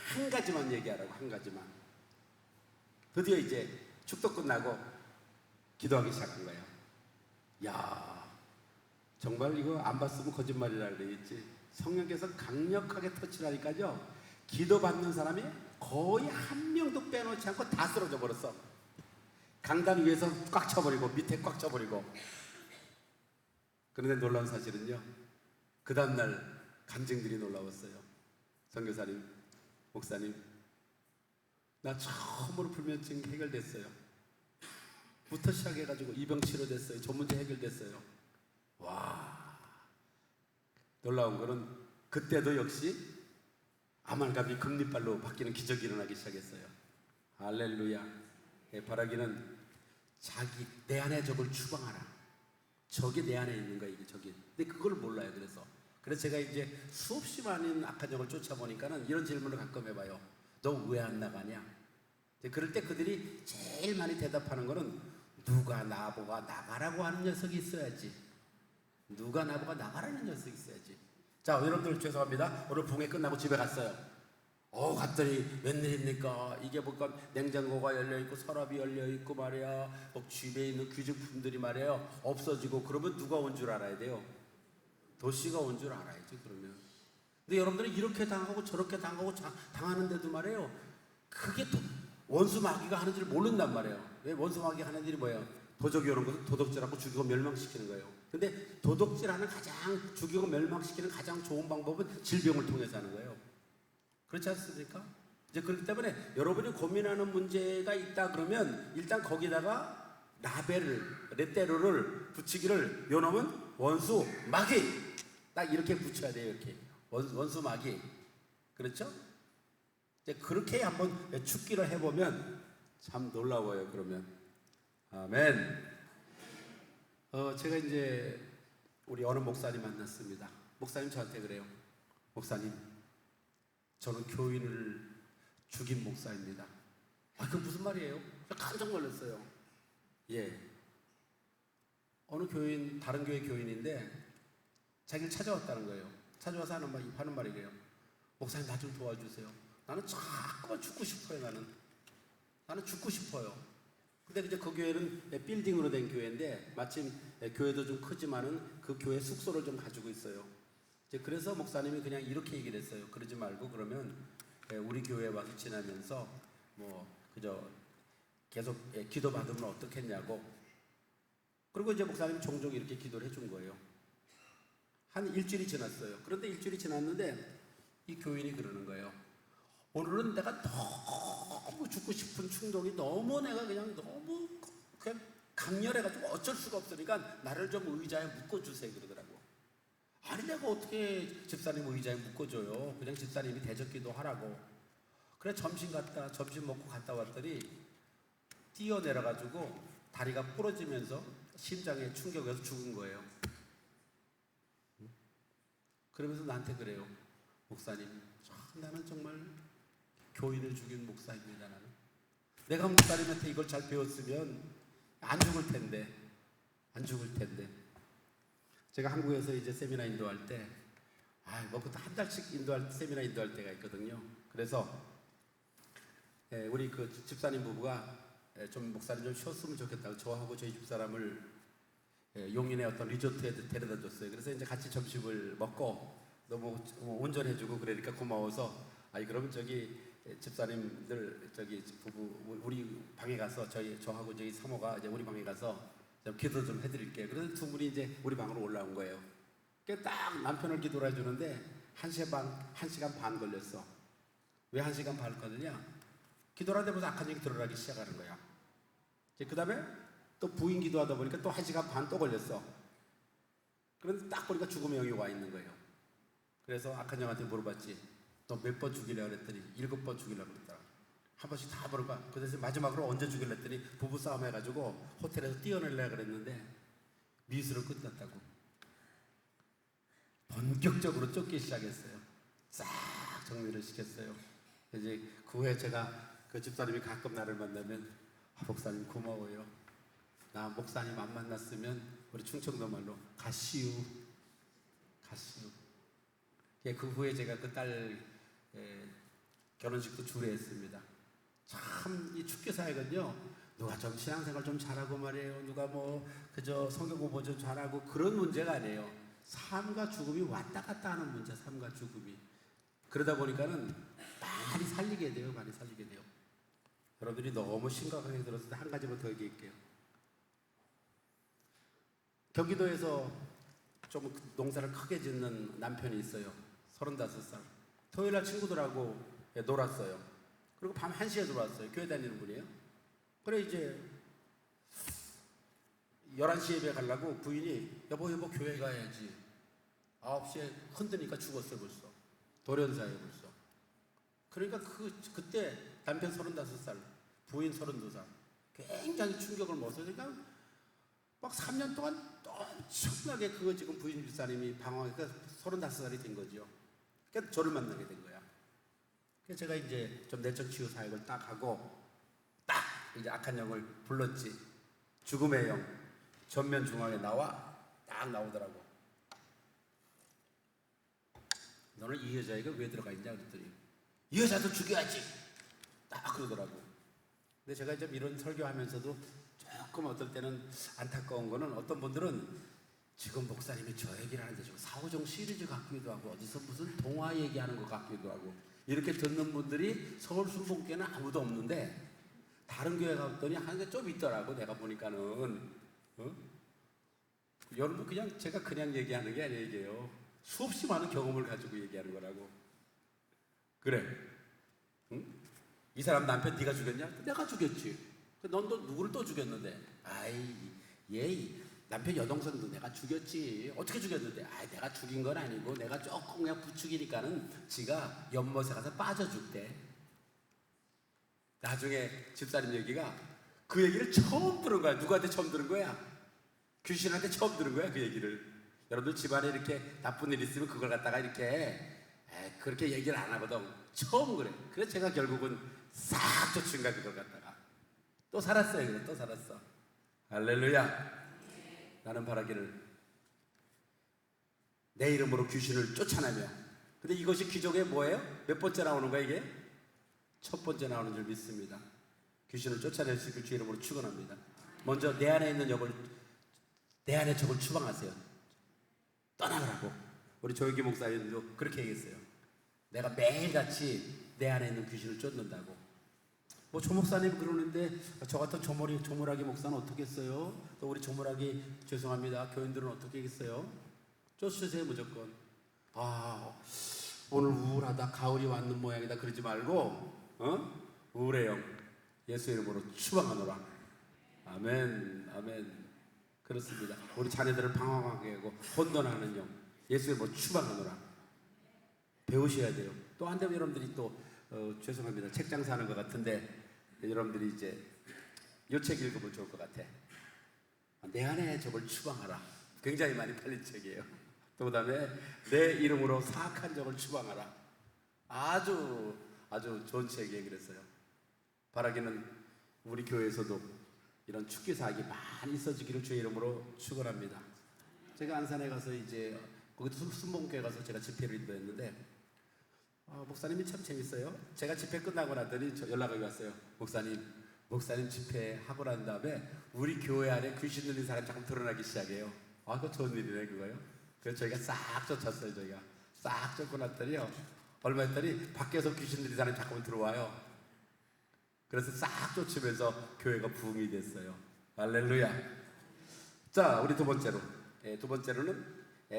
한 가지만 얘기하라고, 한 가지만. 드디어 이제 축도 끝나고 기도하기 시작한 거예요. 야, 정말 이거 안 봤으면 거짓말이라 그러겠지. 성령께서 강력하게 터치하니까요 기도 받는 사람이 거의 한 명도 빼놓지 않고 다 쓰러져 버렸어. 강단 위에서 꽉 쳐버리고 밑에 꽉 쳐버리고. 그런데 놀라운 사실은요, 그 다음날 간증들이 놀라웠어요. 선교사님, 목사님, 나 처음으로 불면증 해결됐어요. 부터 시작해가지고 이병 치료됐어요. 저 문제 해결됐어요. 와, 놀라운 거는 그때도 역시 아말감이 금리발로 바뀌는 기적이 일어나기 시작했어요. 할렐루야. 바라기는 내 안에 적을 추방하라. 적이 내 안에 있는 거야, 이게 적이. 근데 그걸 몰라요. 그래서 제가 이제 수없이 많은 악한 적을 쫓아보니까는 이런 질문을 가끔 해봐요. 너 왜 안 나가냐? 그럴 때 그들이 제일 많이 대답하는 거는 누가 나보고 나가라고 하는 녀석이 있어야지. 누가 나보고 나가라는 녀석이 있어야지. 자, 여러분들 죄송합니다. 오늘 붕괴 끝나고 집에 갔어요. 갔더니 웬일입니까? 이게 뭔가 냉장고가 열려있고 서랍이 열려있고 말이야, 뭐 집에 있는 귀중품들이 말이에요 없어지고. 그러면 누가 온 줄 알아야 돼요? 도시가 온 줄 알아야지. 그러면 근데 여러분들은 이렇게 당하고 저렇게 당하고 당하는데도 말이에요, 그게 또 원수 마귀가 하는 줄 모른단 말이에요. 왜? 원수 마귀가 하는 일이 뭐예요? 도적이 오는 것은 도덕질하고 죽이고 멸망시키는 거예요. 근데 도덕질하는 가장, 죽이고 멸망시키는 가장 좋은 방법은 질병을 통해서 하는 거예요. 그렇지 않습니까? 이제 그렇기 때문에 여러분이 고민하는 문제가 있다 그러면 일단 거기다가 라벨을, 레테로를 붙이기를, 요놈은 원수 마귀, 딱 이렇게 붙여야 돼요. 이렇게 원수 마귀. 그렇죠? 이제 그렇게 한번 축기를 해보면 참 놀라워요. 그러면 아멘. 제가 이제 우리 어느 목사님 만났습니다. 목사님 저한테 그래요. 목사님, 저는 교인을 죽인 목사입니다. 그 무슨 말이에요? 깜짝 놀랐어요. 예. 어느 교인, 다른 교회 교인인데 자기를 찾아왔다는 거예요. 찾아와서 하는 말이에요. 목사님, 나 좀 도와주세요. 나는 자꾸만 죽고 싶어요. 나는 죽고 싶어요. 근데 이제 그 교회는 빌딩으로 된 교회인데 마침 교회도 좀 크지만은 그 교회 숙소를 좀 가지고 있어요. 이제 그래서 목사님이 그냥 이렇게 얘기를 했어요. 그러지 말고 그러면 우리 교회에 와서 지나면서 뭐 그저 계속 기도 받으면 어떻겠냐고. 그리고 이제 목사님이 종종 이렇게 기도를 해준 거예요. 한 일주일이 지났어요. 그런데 일주일이 지났는데 이 교인이 그러는 거예요. 오늘은 내가 너무 죽고 싶은 충동이 너무 내가 그냥 강렬해가지고 어쩔 수가 없으니까 나를 좀 의자에 묶어주세요 그러더라고. 아니 내가 어떻게 집사님 의자에 묶어줘요. 그냥 집사님이 대적기도 하라고. 그래 점심 먹고 갔다 왔더니 뛰어내려가지고 다리가 부러지면서 심장에 충격에서 죽은 거예요. 그러면서 나한테 그래요. 목사님, 나는 정말 교인을 죽인 목사입니다. 나는 내가 목사님한테 이걸 잘 배웠으면 안 죽을 텐데. 제가 한국에서 이제 세미나 인도할 때, 그것도 한 달씩 세미나 인도할 때가 있거든요. 그래서 우리 그 집사님 부부가 좀 목사님 좀 쉬었으면 좋겠다고 저하고 저희 집사람을 용인의 어떤 리조트에 데려다 줬어요. 그래서 이제 같이 점심을 먹고 너무 운전해주고 그러니까 고마워서, 그러면 저기 집사님들 저기 부부 우리 방에 가서 저하고 저희 사모가 이제 우리 방에 가서 좀 기도 좀 해드릴게요. 그래서 두 분이 이제 우리 방으로 올라온 거예요. 딱 남편을 기도를 해주는데 1시간 반 걸렸어. 왜 1시간 반을 걸리냐? 기도를 하다 보면 악한 얘기 들어가기 시작하는 거야. 그 다음에 또 부인 기도하다 보니까 또 1시간 반 또 걸렸어. 그런데 딱 보니까 죽음의 영이 와 있는 거예요. 그래서 악한 영한테 물어봤지. 너 몇 번 죽이려고 그랬더니 7번 죽이려고 그랬더라. 한 번씩 다 물어봐. 그래서 마지막으로 언제 죽이려고 했더니 부부싸움 해가지고 호텔에서 뛰어내려고 그랬는데 미수로 끝났다고. 본격적으로 쫓기 시작했어요. 싹 정리를 시켰어요. 이제 그 후에 제가 그 집사님이 가끔 나를 만나면 목사님 고마워요. 나 목사님 안 만났으면 우리 충청도 말로 가시우. 그 후에 제가 그 딸 결혼식도 주례했습니다. 참 이 축교 사역은요, 누가 좀 신앙생활 좀 잘하고 말이에요, 누가 뭐 그저 성경 공부 좀 잘하고 그런 문제가 아니에요. 삶과 죽음이 왔다 갔다 하는 문제. 삶과 죽음이. 그러다 보니까는 많이 살리게 돼요. 여러분들이 너무 심각하게 들었을 때 한 가지만 더 얘기할게요. 경기도에서 좀 농사를 크게 짓는 남편이 있어요. 35살. 토요일날 친구들하고 놀았어요. 그리고 밤 1시에 들어왔어요. 교회 다니는 분이에요. 그래 이제 11시 예배 가려고 부인이 여보 교회 가야지. 9시에 흔드니까 죽었어요 벌써. 돌연사예요 벌써. 그러니까 그때 남편 35살, 부인 32살. 굉장히 충격을 먹었어요. 그러니까 막 3년 동안 엄청나게 그거 지금 부인 집사님이 방황하니까 35살이 된 거죠. 그러니까 저를 만나게 된 거야. 그래서 제가 이제 좀 내적 치유 사역을 딱 하고 이제 악한 영을 불렀지. 죽음의 영 전면 중앙에 나와 딱 나오더라고. 너는 이 여자애가 왜 들어가 있냐 그랬더니 이 여자도 죽여야지 딱 그러더라고. 근데 제가 좀 이런 설교하면서도 조금 어떨 때는 안타까운 거는 어떤 분들은 지금 목사님이 저 얘기를 하는데 좀 사오정 시리즈 같기도 하고 어디서 무슨 동화 얘기하는 것 같기도 하고 이렇게 듣는 분들이 서울 순복교회는 아무도 없는데 다른 교회 갔더니 한 개 좀 있더라고. 내가 보니까는 여러분 그냥 제가 그냥 얘기하는 게 아니에요. 수없이 많은 경험을 가지고 얘기하는 거라고. 그래, 응? 이 사람 남편 네가 죽였냐? 내가 죽였지. 넌 또 누구를 또 죽였는데? 아이, 얘 남편 여동생도 내가 죽였지. 어떻게 죽였는데? 아이, 내가 죽인 건 아니고 내가 조금 그냥 부추기니까는 지가 연못에 가서 빠져 죽대. 나중에 집사님 얘기가 그 얘기를 처음 들은 거야. 누구한테 처음 들은 거야? 귀신한테 처음 들은 거야, 그 얘기를. 여러분들 집안에 이렇게 나쁜 일 있으면 그걸 갖다가 이렇게 그렇게 얘기를 안 하거든. 처음 그래. 그래서 제가 결국은 싹 쫓은 거야, 그걸 갖다가. 또 살았어요, 그래. 또 살았어. 할렐루야. 나는 바라기를 내 이름으로 귀신을 쫓아내며. 근데 이것이 기적의 뭐예요? 몇 번째 나오는 거야, 이게? 첫 번째 나오는 줄 믿습니다. 귀신을 쫓아낼 수 있고 주 이름으로 축원합니다. 먼저 내 안에 있는 영을, 내 안에 적을 추방하세요. 떠나가라고. 우리 조혁기 목사님도 그렇게 얘기했어요. 내가 매일같이 내 안에 있는 귀신을 쫓는다고. 뭐 조 목사님 그러는데 저 같은 조물하기 목사는 어떻게 했어요? 또 우리 조물하기 죄송합니다. 교인들은 어떻게 했어요? 쫓으세요 무조건. 아 오늘 우울하다, 가을이 왔는 모양이다 그러지 말고 우울의 영 예수 이름으로 추방하노라. 아멘 아멘. 그렇습니다. 우리 자녀들을 방황하게 하고 혼돈하는 영 예수 이름으로 추방하노라. 배우셔야 돼요. 또 한데 여러분들이 또 죄송합니다. 책 장사하는 것 같은데 여러분들이 이제 이 책 읽으면 좋을 것 같아. 내 안에 적을 추방하라. 굉장히 많이 팔린 책이에요. 또 그다음에 내 이름으로 사악한 적을 추방하라. 아주 좋은 책이에요. 그랬어요. 바라기는 우리 교회에서도 이런 축기 사역이 많이 있어지기를 주의 이름으로 축원합니다. 제가 안산에 가서 이제 거기도 순복교회 가서 제가 집회를 인도했는데 목사님이 참 재밌어요. 제가 집회 끝나고 나더니 연락이 왔어요. 목사님 집회 하고 난 다음에 우리 교회 안에 귀신 들린 사람이 자꾸 드러나기 시작해요. 그거 좋은 일이네 그거요. 그래서 저희가 싹 쫓았어요. 저희가 싹 쫓고 났더니요. 얼마 했더니 밖에서 귀신 들린 사람이 자꾸 들어와요. 그래서 싹 쫓으면서 교회가 부흥이 됐어요. 할렐루야. 자, 우리 두 번째로는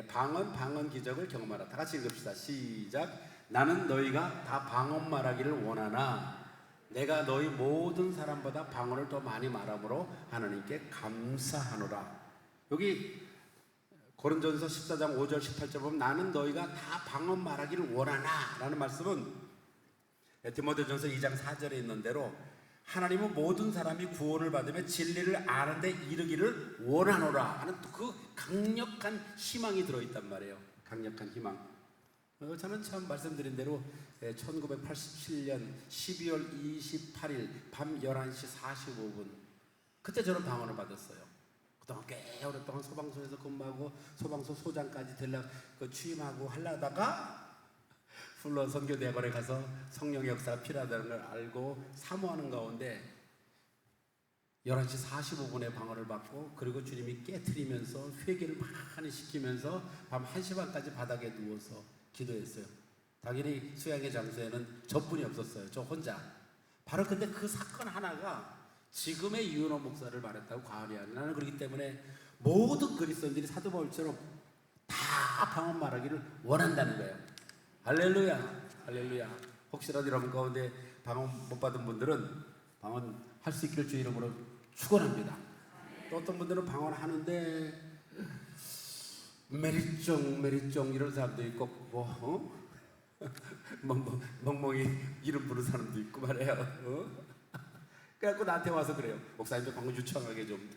방언 기적을 경험하라. 다 같이 읽읍시다. 시작. 나는 너희가 다 방언 말하기를 원하나 내가 너희 모든 사람보다 방언을 더 많이 말함으로 하나님께 감사하노라. 여기 고린도전서 14장 5절 18절 보면 나는 너희가 다 방언 말하기를 원하나 라는 말씀은 디모데전서 2장 4절에 있는 대로 하나님은 모든 사람이 구원을 받으며 진리를 아는 데 이르기를 원하노라 하는 그 강력한 희망이 들어있단 말이에요. 강력한 희망. 저는 처음 말씀드린 대로 1987년 12월 28일 밤 11시 45분 그때 저는 방언을 받았어요. 그동안 꽤 오랫동안 소방서에서 근무하고 소방서 소장까지 취임하고 하려다가 풀러 선교대학원에 가서 성령의 역사가 필요하다는 걸 알고 사모하는 가운데 11시 45분에 방언을 받고 그리고 주님이 깨트리면서 회개를 많이 시키면서 밤 1시 반까지 바닥에 누워서 기도했어요. 당연히 수양의 장소에는 저뿐이 없었어요. 저 혼자. 바로 근데 그 사건 하나가 지금의 이은호 목사를 말했다고 과언이 아니라 나는 그렇기 때문에 모든 그리스도인들이 사도 바울처럼 다 방언 말하기를 원한다는 거예요. 할렐루야. 할렐루야. 혹시라도 여러분 가운데 방언 못 받은 분들은 방언 할 수 있기를 주의 이름으로 축원합니다. 또 어떤 분들은 방언 하는데 메리쫑 이런 사람도 있고 멍멍이 이름 부르는 사람도 있고 말해요. 그래갖고 나한테 와서 그래요. 목사님도 방금 유창하게 좀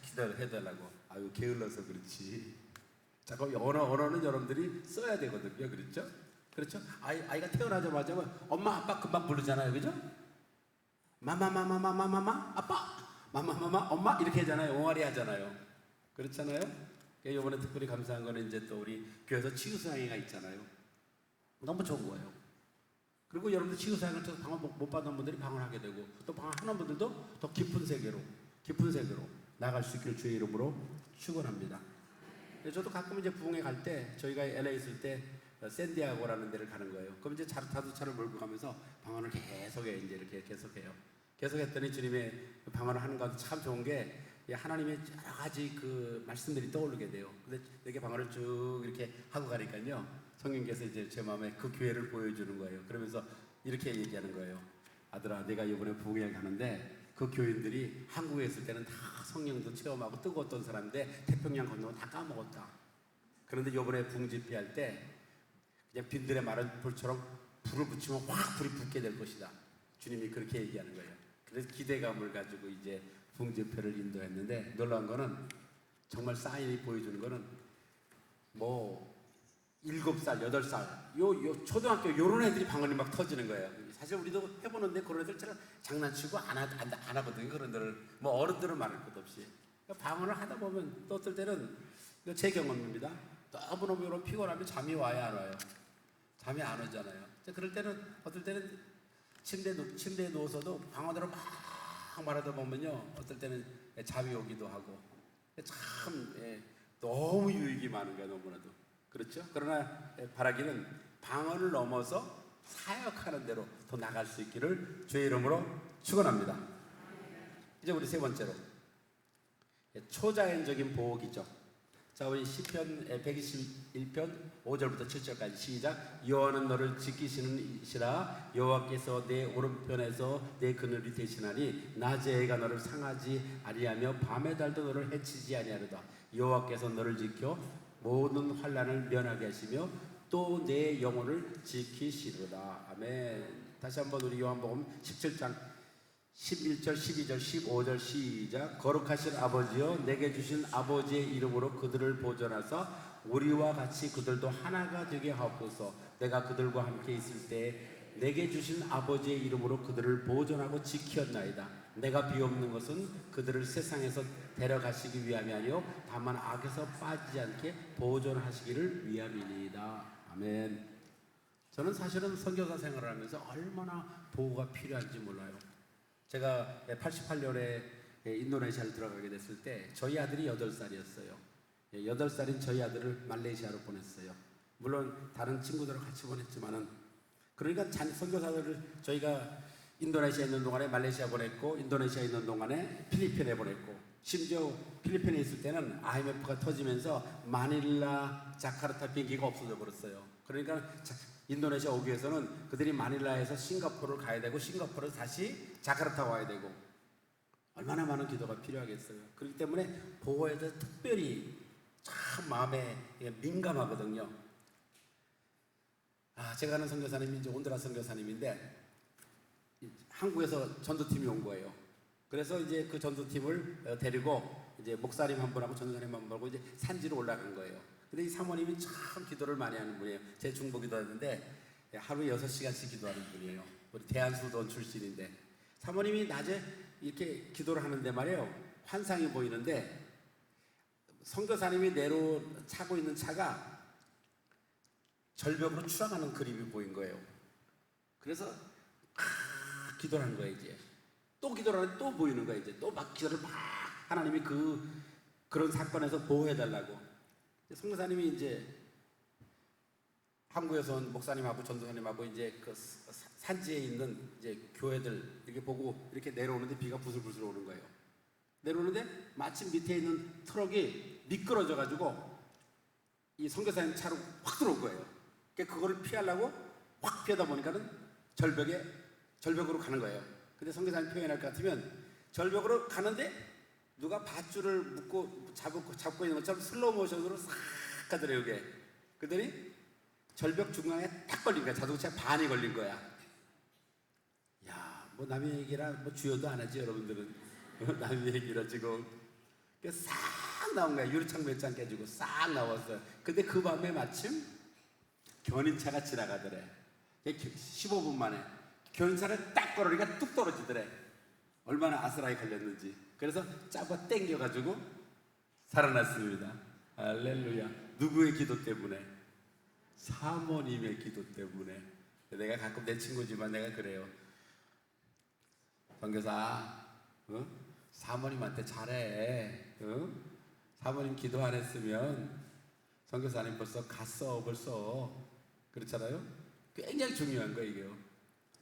기도해달라고. 아유 게을러서 그렇지. 자꾸 언어는 여러분들이 써야 되거든요. 그렇죠? 그렇죠? 아이가 태어나자마자 엄마 아빠 금방 부르잖아요. 그죠? 마마마마마마마마 아빠, 마마마마 엄마 이렇게 하잖아요. 옹알이 하잖아요. 그렇잖아요. 이번에 특별히 감사한 거는 이제 또 우리 교회에서 치유사항회가 있잖아요. 너무 좋은 거예요. 그리고 여러분들 치유사항을 통해서 방언 못 받는 분들이 방언하게 되고 또 방언하는 분들도 더 깊은 세계로 나갈 수 있기를 주의 이름으로 축원합니다. 저도 가끔 이제 부흥회 갈 때 저희가 LA 있을 때 샌디아고라는 데를 가는 거예요. 그럼 이제 자동차를 몰고 가면서 방언을 계속해 이제 이렇게 계속해요. 계속했더니 주님의 방언을 하는 가운데 참 좋은 게 하나님의 여러 가지 그 말씀들이 떠오르게 돼요. 근데 이렇게 방언을 쭉 이렇게 하고 가니까요, 성령께서 이제 제 마음에 그 교회를 보여주는 거예요. 그러면서 이렇게 얘기하는 거예요. 아들아, 내가 이번에 부흥회 가는데 그 교인들이 한국에 있을 때는 다 성령도 체험하고 뜨거웠던 사람인데 태평양 건너고 다 까먹었다. 그런데 이번에 부흥 집회할 때 그냥 빈들에 마른 불처럼 불을 붙이면 확 불이 붙게 될 것이다. 주님이 그렇게 얘기하는 거예요. 그래서 기대감을 가지고 이제 부흥 집회를 인도했는데 놀라운 거는 정말 사인이 보여주는 거는 뭐 7살, 8살 요 초등학교 요런 애들이 방언이 막 터지는 거예요. 사실 우리도 해보는데 그런 애들처럼 장난치고 안 하거든요. 그런 애들을 뭐 어른들은 말할 것도 없이 방언을 하다 보면 또 어떨 때는 제 경험입니다. 너무너무 피곤하면 잠이 와요, 안 와요? 잠이 안 오잖아요. 그럴 때는 어떨 때는 침대에 누워서도 방언으로 막 말하다 보면요, 어떨 때는 잠이 오기도 하고 참 너무 유익이 많은 거예요, 너무나도. 그렇죠? 그러나 바라기는 방언을 넘어서 사역하는 대로 더 나갈 수 있기를 주의 이름으로 축원합니다. 이제 우리 세 번째로 초자연적인 보호기죠. 자, 우리 시편 121편 5절부터 7절까지 시작. 여호와는 너를 지키시는 이시라. 여호와께서 내 오른편에서 내 그늘이 되시나니 낮에 해가 너를 상하지 아니하며 밤의 달도 너를 해치지 아니하리다. 여호와께서 너를 지켜 모든 환난을 면하게 하시며 또 내 영혼을 지키시리로다. 아멘. 다시 한번 우리 요한복음 17장 11절, 12절, 15절 시작. 거룩하신 아버지여, 내게 주신 아버지의 이름으로 그들을 보존하사 우리와 같이 그들도 하나가 되게 하옵소서. 내가 그들과 함께 있을 때 내게 주신 아버지의 이름으로 그들을 보존하고 지켰나이다. 내가 비옵는 것은 그들을 세상에서 데려가시기 위함이 아니요 다만 악에서 빠지지 않게 보존하시기를 위함이니이다. 아멘. 저는 사실은 선교사 생활을 하면서 얼마나 보호가 필요한지 몰라요. 제가 88년에 인도네시아를 들어가게 됐을 때 저희 아들이 8살이었어요. 8살인 저희 아들을 말레이시아로 보냈어요. 물론 다른 친구들과 같이 보냈지만은, 그러니까 선교사들을 저희가 인도네시아에 있는 동안에 말레이시아 보냈고, 인도네시아에 있는 동안에 필리핀에 보냈고, 심지어 필리핀에 있을 때는 IMF가 터지면서 마닐라, 자카르타 비행기가 없어져 버렸어요. 그러니까 인도네시아 오기 위해서는 그들이 마닐라에서 싱가포르를 가야 되고, 싱가포르에서 다시 자카르타 와야 되고, 얼마나 많은 기도가 필요하겠어요. 그렇기 때문에 보호에 대해서 특별히 참 마음에 민감하거든요. 제가 아는 선교사님이 이제 온드라스 선교사님인데 한국에서 전도팀이 온 거예요. 그래서 이제 그 전도팀을 데리고 이제 목사님 한 분하고 전도사님 한 분하고 이제 산지로 올라간 거예요. 근데 이 사모님이 참 기도를 많이 하는 분이에요. 제 중보 기도하는데 하루에 6시간씩 기도하는 분이에요. 우리 대한수도원 출신인데, 사모님이 낮에 이렇게 기도를 하는데 말이에요, 환상이 보이는데 선교사님이 내로 차고 있는 차가 절벽으로 추락하는 그림이 보인 거예요. 그래서 기도를 한 거예요. 이제 또 기도를 하는데 또 보이는 거예요. 이제 또 막 기도를 막 하나님이 그런 사건에서 보호해달라고. 선교사님이 이제 한국에서 온 목사님하고 전도사님하고 이제 그 산지에 있는 이제 교회들 이렇게 보고 이렇게 내려오는데 비가 부슬부슬 오는 거예요. 내려오는데 마침 밑에 있는 트럭이 미끄러져 가지고 이 선교사님 차로 확 들어온 거예요. 그러니까 그거를 피하려고 확 피하다 보니까는 절벽으로 가는 거예요. 근데 선교사님 표현할 것 같으면 절벽으로 가는데 누가 밧줄을 묶고 잡고 있는 것처럼 슬로우 모션으로 싹 가더래요. 이게 그랬더니 절벽 중앙에 딱 걸린 거야. 자동차 반이 걸린 거야. 야, 뭐 남의 얘기라 뭐 주요도 안 하지 여러분들은. 남의 얘기라 지금 싹 나온 거야. 유리창 몇 장 깨지고 싹 나왔어요. 근데 그 밤에 마침 견인차가 지나가더래. 15분 만에 견인차를 딱 걸으니까 뚝 떨어지더래. 얼마나 아슬하게 걸렸는지. 그래서 잡아 당겨가지고 살아났습니다. 할렐루야. 누구의 기도 때문에? 사모님의 기도 때문에. 내가 가끔 내 친구지만 내가 그래요. 선교사, 사모님한테 잘해. 사모님 기도 안 했으면 선교사님 벌써 갔어, 벌써. 그렇잖아요? 굉장히 중요한 거예요, 이게요.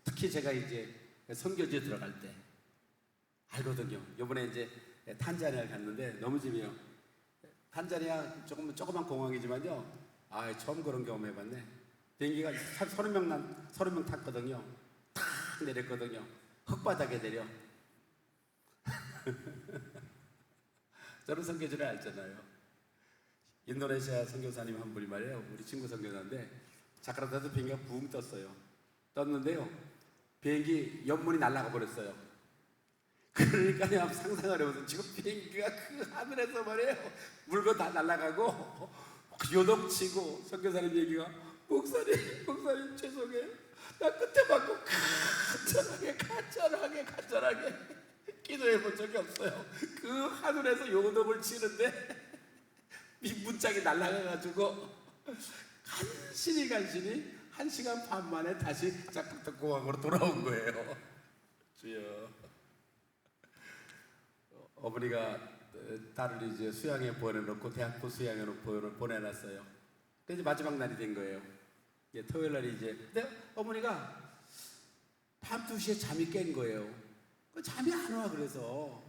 특히 제가 이제 선교지에 들어갈 때 알거든요. 이번에 이제 탄자니아를 갔는데 너무 재미요. 탄자니아 조그만 공항이지만요. 처음 그런 경험 해봤네. 비행기가 30명 탔거든요. 탁 내렸거든요. 흙바닥에 내려. 저는 선교지를 알잖아요. 인도네시아 선교사님 한 분이 말이에요. 우리 친구 선교사인데 자카르타에서 비행기가 붕 떴어요. 떴는데요. 비행기 옆문이 날아가 버렸어요. 그러니까 내가 상상을 해보세요. 지금 비행기가 그 하늘에서 말이에요. 물건 다 날아가고 요동치고 선교사님 얘기가 목사님 죄송해요. 나 끝에 받고 간절하게 기도해 본 적이 없어요. 그 하늘에서 요동을 치는데 이 문짝이 날아가가지고 간신히 1시간 반 만에 다시 자카르타 공항으로 돌아온 거예요. 주여. 어머니가 딸을 이제 수양에 보내놓고 대학부 수양에 보내놨어요. 그래서 마지막 날이 된 거예요. 토요일 날이 이제. 근데 어머니가 밤 2시에 잠이 깬 거예요. 잠이 안 와. 그래서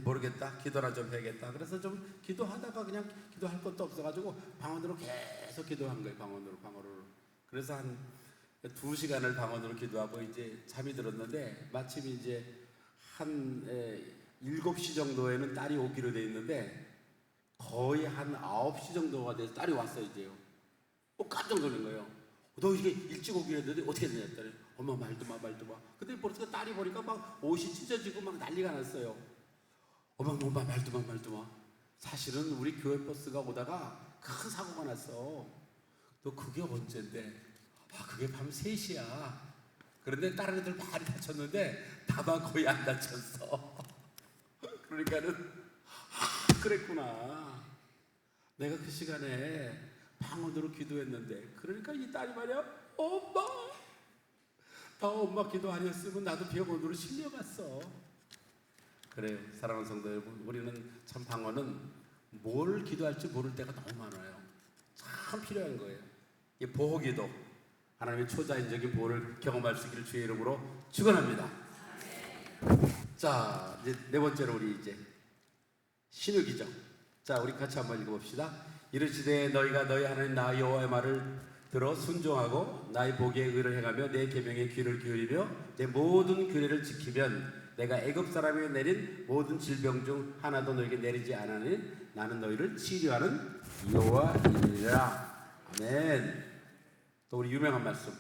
모르겠다. 기도나 좀 해야겠다. 그래서 좀 기도하다가 그냥 기도할 것도 없어가지고 방언으로 계속 기도한 거예요. 방언으로. 그래서 한 2시간을 방언으로 기도하고 이제 잠이 들었는데 마침 이제 한 7시 정도에는 딸이 오기로 돼 있는데 거의 한 9시 정도가 돼서 딸이 왔어요. 이제요. 깜짝 놀란 거예요. 너 이게 일찍 오기로 했는데 어떻게 되냐 했더니 엄마 말도 마. 근데 벌써 딸이 보니까 막 옷이 찢어지고 막 난리가 났어요. 엄마 말도 마. 사실은 우리 교회 버스가 오다가 큰 사고가 났어. 너 그게 언젠데? 그게 밤 3시야. 그런데 다른 애들 많이 다쳤는데 나만 거의 안 다쳤어. 그러니까는 그랬구나. 내가 그 시간에 방언으로 기도했는데. 그러니까 이 딸이 말이야, 엄마, 나 엄마 기도 아니었으면 나도 병원으로 실려갔어. 그래요. 사랑하는 성도 여러분, 우리는 참 방언은 뭘 기도할지 모를 때가 너무 많아요. 참 필요한 거예요. 이 보호기도, 하나님의 초자연적인 보호를 경험할 수 있기를 주의 이름으로 축원합니다. 자, 이제 네 번째로 우리 이제 신우기죠. 자, 우리 같이 한번 읽어봅시다. 이르시되 너희가 너희 하나님 나 여호와의 말을 들어 순종하고 나의 보기에 의를 행하며 내 계명에 귀를 기울이며 내 모든 규례를 지키면 내가 애굽 사람에게 내린 모든 질병 중 하나도 너에게 내리지 않으니 나는 너희를 치료하는 여호와이니라. 아멘. 또 우리 유명한 말씀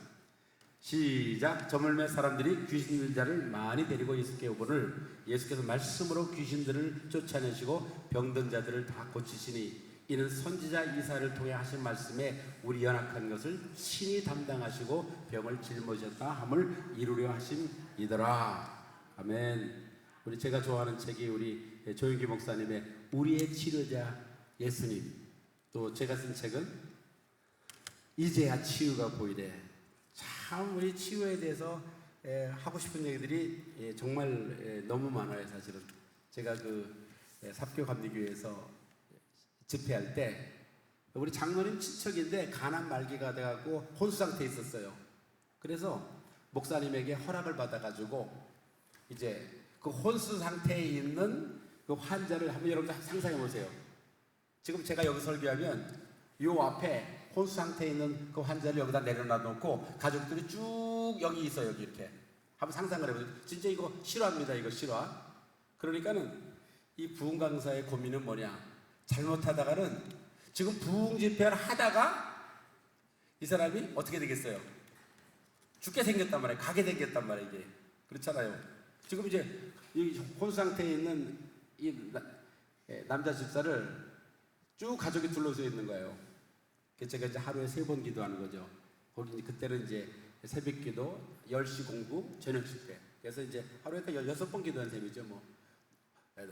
시작. 저물매 사람들이 귀신 들린 자를 많이 데리고 예수께 오거늘 예수께서 말씀으로 귀신들을 쫓아내시고 병든 자들을 다 고치시니 이는 선지자 이사야를 통해 하신 말씀에 우리 연약한 것을 신이 담당하시고 병을 짊어졌다 함을 이루려 하심이더라. 아멘. 우리 제가 좋아하는 책이 우리 조윤기 목사님의 우리의 치료자 예수님. 또 제가 쓴 책은 이제야 치유가 보이래. 참 우리 치유에 대해서 하고 싶은 얘기들이 정말 너무 많아요. 사실은 제가 그 삽교 감리교회에서 집회할 때 우리 장로님 친척인데 간암 말기가 돼갖고 혼수 상태에 있었어요. 그래서 목사님에게 허락을 받아가지고 이제 그 혼수 상태에 있는 그 환자를 한번 여러분 상상해 보세요. 지금 제가 여기 설교하면 요 앞에 혼수 상태에 있는 그 환자를 여기다 내려놔 놓고 가족들이 쭉 여기 있어요. 여기 이렇게 한번 상상을 해보세요. 진짜 이거 실화입니다. 이거 실화. 그러니까는 이 부흥 강사의 고민은 뭐냐? 잘못하다가는 지금 부흥 집회를 하다가 이 사람이 어떻게 되겠어요? 죽게 생겼단 말이에요. 가게 생겼단 말이에요. 이게 그렇잖아요. 지금 이제 이 혼수 상태에 있는 이 남자 집사를 쭉 가족이 둘러서 있는 거예요. 제가 이제 하루에 3번 기도하는 거죠. 거기 이제 그때는 이제 새벽 기도, 10시 공부, 저녁 집회. 그래서 이제 하루에 16번 기도하는 셈이죠. 뭐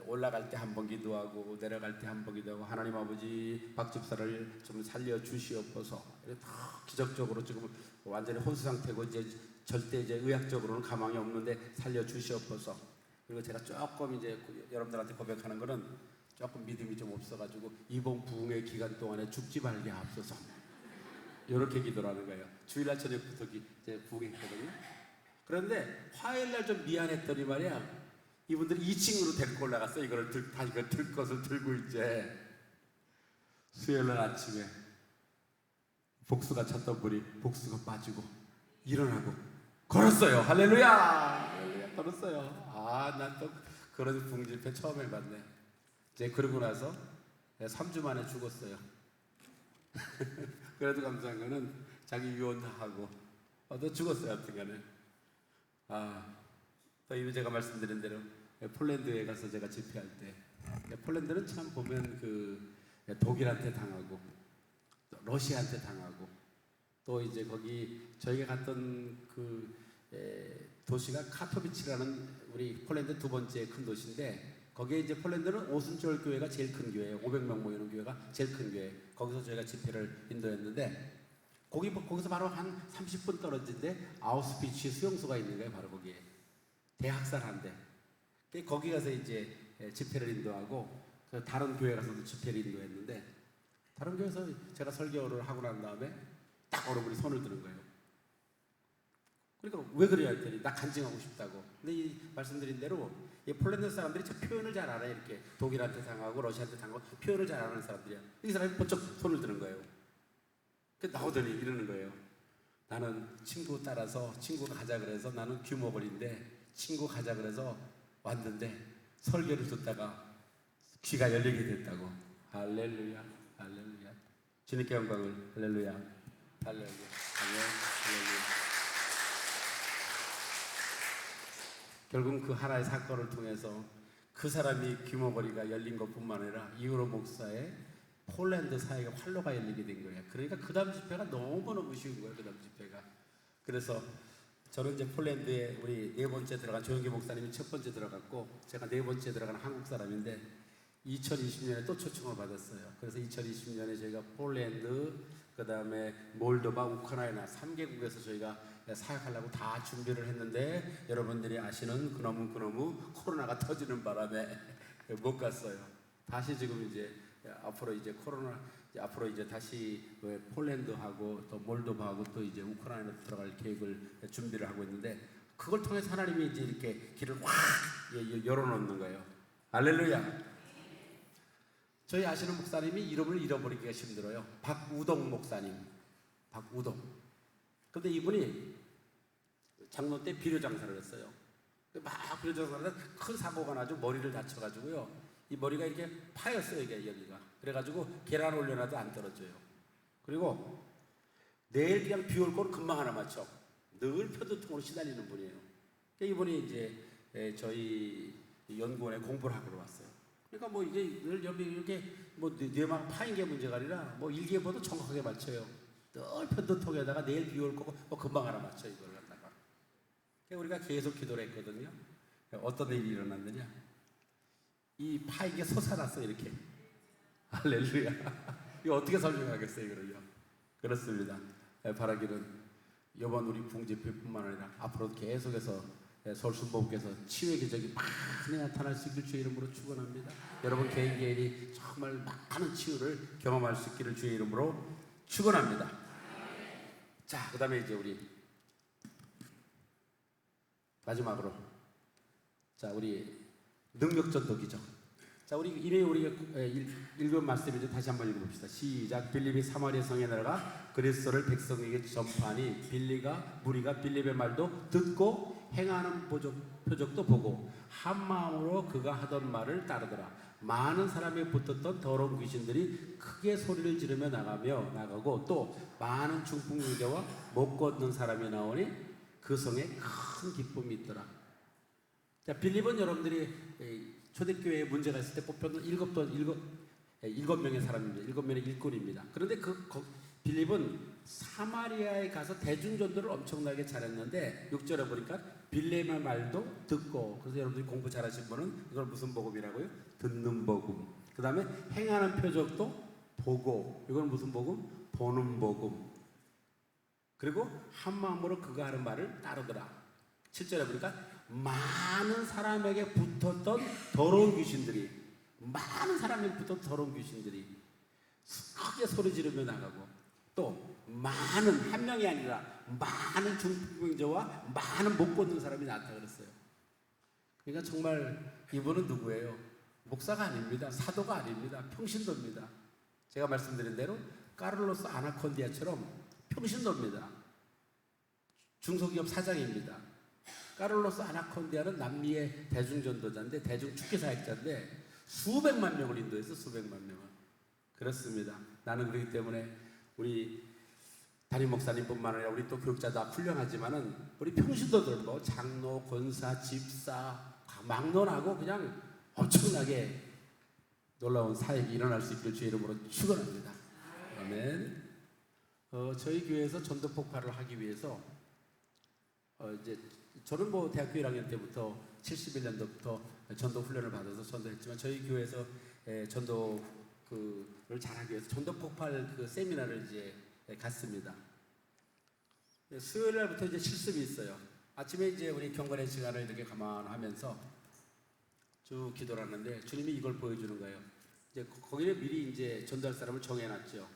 올라갈 때 한 번 기도하고 내려갈 때 한 번 기도하고 하나님 아버지 박 집사를 좀 살려 주시옵소서. 다 기적적으로 지금 완전히 혼수 상태고 이제 절대 이제 의학적으로는 가망이 없는데 살려 주시옵소서. 그리고 제가 조금 이제 여러분들한테 고백하는 거는 조금 믿음이 좀 없어가지고 이번 부흥의 기간 동안에 죽지 말게 하옵소서. 이렇게 기도를 하는 거예요. 주일날 저녁부터 이제 부흥했거든요. 그런데 화요일날 좀 미안했더니 말이야. 이분들이 2층으로 데리고 올라갔어. 이걸 들 것을 들고 이제 수요일날 아침에 복수가 찼던 분이 복수가 빠지고 일어나고 걸었어요. 할렐루야. 할렐루야. 걸었어요. 난 또 그런 붕집회 처음 해봤네. 이제 그러고 나서 3주 만에 죽었어요. 그래도 감사한 거는 자기 유언 다 하고 또 죽었어요. 하여튼간에 또 이미 제가 말씀드린 대로 폴란드에 가서 제가 집회할 때 폴란드는 참 보면 그 독일한테 당하고 러시아한테 당하고 또 이제 거기 저희가 갔던 그 도시가 카토비치라는 우리 폴란드 두 번째 큰 도시인데 거기에 이제 폴란드는 오순절 교회가 제일 큰 교회예요. 500명 모이는 교회가 제일 큰 교회. 거기서 저희가 집회를 인도했는데 거기서 바로 한 30분 떨어진데 아우스비츠 수용소가 있는 거예요. 바로 거기에 대학살한데 거기 가서 이제 집회를 인도하고 다른 교회 가서도 집회를 인도했는데 다른 교회에서 제가 설교를 하고 난 다음에 딱 어른분이 손을 드는 거예요. 그러니까 왜 그래야 했더니 나 간증하고 싶다고. 근데 이 말씀드린 대로 이 폴란드 사람들이 참 표현을 잘 알아요. 이렇게 독일한테 당하고 러시아한테 당하고 표현을 잘 아는 사람들이야. 이 사람이 번쩍 손을 드는 거예요. 나오더니 이러는 거예요. 나는 친구 따라서 친구가 가자 그래서 나는 규모걸인데 친구 가자 그래서 왔는데 설교를 듣다가 귀가 열리게 됐다고. 할렐루야, 할렐루야. 주님께 영광을. 할렐루야, 할렐루야, 할렐루야. 결국 그 하나의 사건을 통해서 그 사람이 규모거리가 열린 것뿐만 아니라 이후로 목사의 폴란드 사회가 활로가 열리게 된 거예요. 그러니까 그 다음 집회가 너무너무 쉬운 거예요. 그 다음 집회가. 그래서 저는 이제 폴란드에 우리 네 번째 들어간 조영기 목사님이 첫 번째 들어갔고 제가 네 번째 들어간 한국 사람인데 2020년에 또 초청을 받았어요. 그래서 2020년에 저희가 폴란드, 그 다음에 몰도바, 우크라이나 3개국에서 저희가 사역하려고 다 준비를 했는데 여러분들이 아시는 그놈의 코로나가 터지는 바람에 못 갔어요. 다시 지금 이제 앞으로 이제 코로나 앞으로 이제 다시 폴란드하고 또 몰도바하고 또 이제 우크라이나 들어갈 계획을 준비를 하고 있는데 그걸 통해서 하나님이 이제 이렇게 길을 확 열어놓는 거예요. 할렐루야. 저희 아시는 목사님이 이름을 잃어버리기가 힘들어요. 박우동 목사님. 박우동. 근데 이분이 장로 때 비료 장사를 했어요. 막 비료 장사를 하다 큰 사고가 나죠. 머리를 다쳐가지고요. 이 머리가 이렇게 파였어요. 이게 여기가. 그래가지고 계란 올려놔도 안 떨어져요. 그리고 내일 그냥 비 올 거를 금방 하나 맞춰. 늘 편두통으로 시달리는 분이에요. 이분이 이제 저희 연구원에 공부를 하러 왔어요. 그러니까 뭐 이게 늘 여기 이렇게 뭐 뇌만 파인 게 문제가 아니라 뭐 일기예보도 정확하게 맞춰요. 늘 편두통에다가 내일 비 올 거고 뭐 금방 하나 맞춰 이걸 갖다가. 우리가 계속 기도를 했거든요. 어떤 일이 일어났느냐? 이 파인 게 솟아났어 이렇게. 할렐루야. 이거 어떻게 설명하겠어요 이거를요? 그렇습니다. 바라기는 이번 우리 붕집회뿐만 아니라 앞으로도 계속해서 서울순복음께서 치유의 기적이 많이 나타날 수 있길 주의 이름으로 축원합니다. 여러분 개인이 정말 많은 치유를 경험할 수 있기를 주의 이름으로 축원합니다. 자, 그 다음에 이제 우리 마지막으로 자 우리 능력전도 기적. 자, 우리 이미 우리가 읽은 말씀을 다시 한번 읽어봅시다. 시작. 빌립이 사마리아 성에 나가 그리스도를 백성에게 전파하니 무리가 빌립의 말도 듣고 행하는 표적도 보고 한 마음으로 그가 하던 말을 따르더라. 많은 사람이 붙었던 더러운 귀신들이 크게 소리를 지르며 나가고 또 많은 중풍유대와 못 걷는 사람이 나오니 그 성에 큰 기쁨이 있더라. 자, 빌립은 여러분들이 초대교회에 문제가 있을 때 뽑혔던 7명의 사람입니다. 7명의 일꾼입니다. 그런데 빌립은 사마리아에 가서 대중전도를 엄청나게 잘했는데 6절에 보니까 빌레의 말도 듣고, 그래서 여러분들이 공부 잘하신 분은 이걸 무슨 복음이라고요? 듣는 복음. 그 다음에 행하는 표적도 보고, 이건 무슨 복음? 보는 복음. 그리고 한 마음으로 그가 하는 말을 따르더라. 7절에 보니까 많은 사람에게 붙었던 더러운 귀신들이, 많은 사람에게 붙었던 더러운 귀신들이 크게 소리 지르며 나가고, 또 많은, 한 명이 아니라 많은 중풍병자와 많은 못 걷는 사람이 나타나 그랬어요. 그러니까 정말 이분은 누구예요? 목사가 아닙니다. 사도가 아닙니다. 평신도입니다. 제가 말씀드린 대로 카를로스 아나콘디아처럼 평신도입니다. 중소기업 사장입니다. 카를로스 아나콘디아는 남미의 대중전도자인데, 대중축기사역자인데 수백만 명을 인도해서 수백만 명을. 그렇습니다. 나는 그렇기 때문에 우리 담임 목사님뿐만 아니라 우리 또 교육자도 훌륭하지만은 우리 평신도들, 뭐 장로, 권사, 집사, 막론하고 그냥 엄청나게 놀라운 사역이 일어날 수 있기를 주의 이름으로 축원합니다. 아멘. 저희 교회에서 전도 폭발을 하기 위해서 이제 저는 뭐 대학교 1학년 때부터 71년도부터 전도 훈련을 받아서 전도했지만, 저희 교회에서 전도를 잘하기 위해서 전도 폭발 그 세미나를 이제 갔습니다. 수요일 날부터 이제 실습이 있어요. 아침에 이제 우리 경건의 시간을 이렇게 감안하면서 쭉 기도를 하는데 주님이 이걸 보여주는 거예요. 이제 거기에 미리 이제 전도할 사람을 정해놨죠.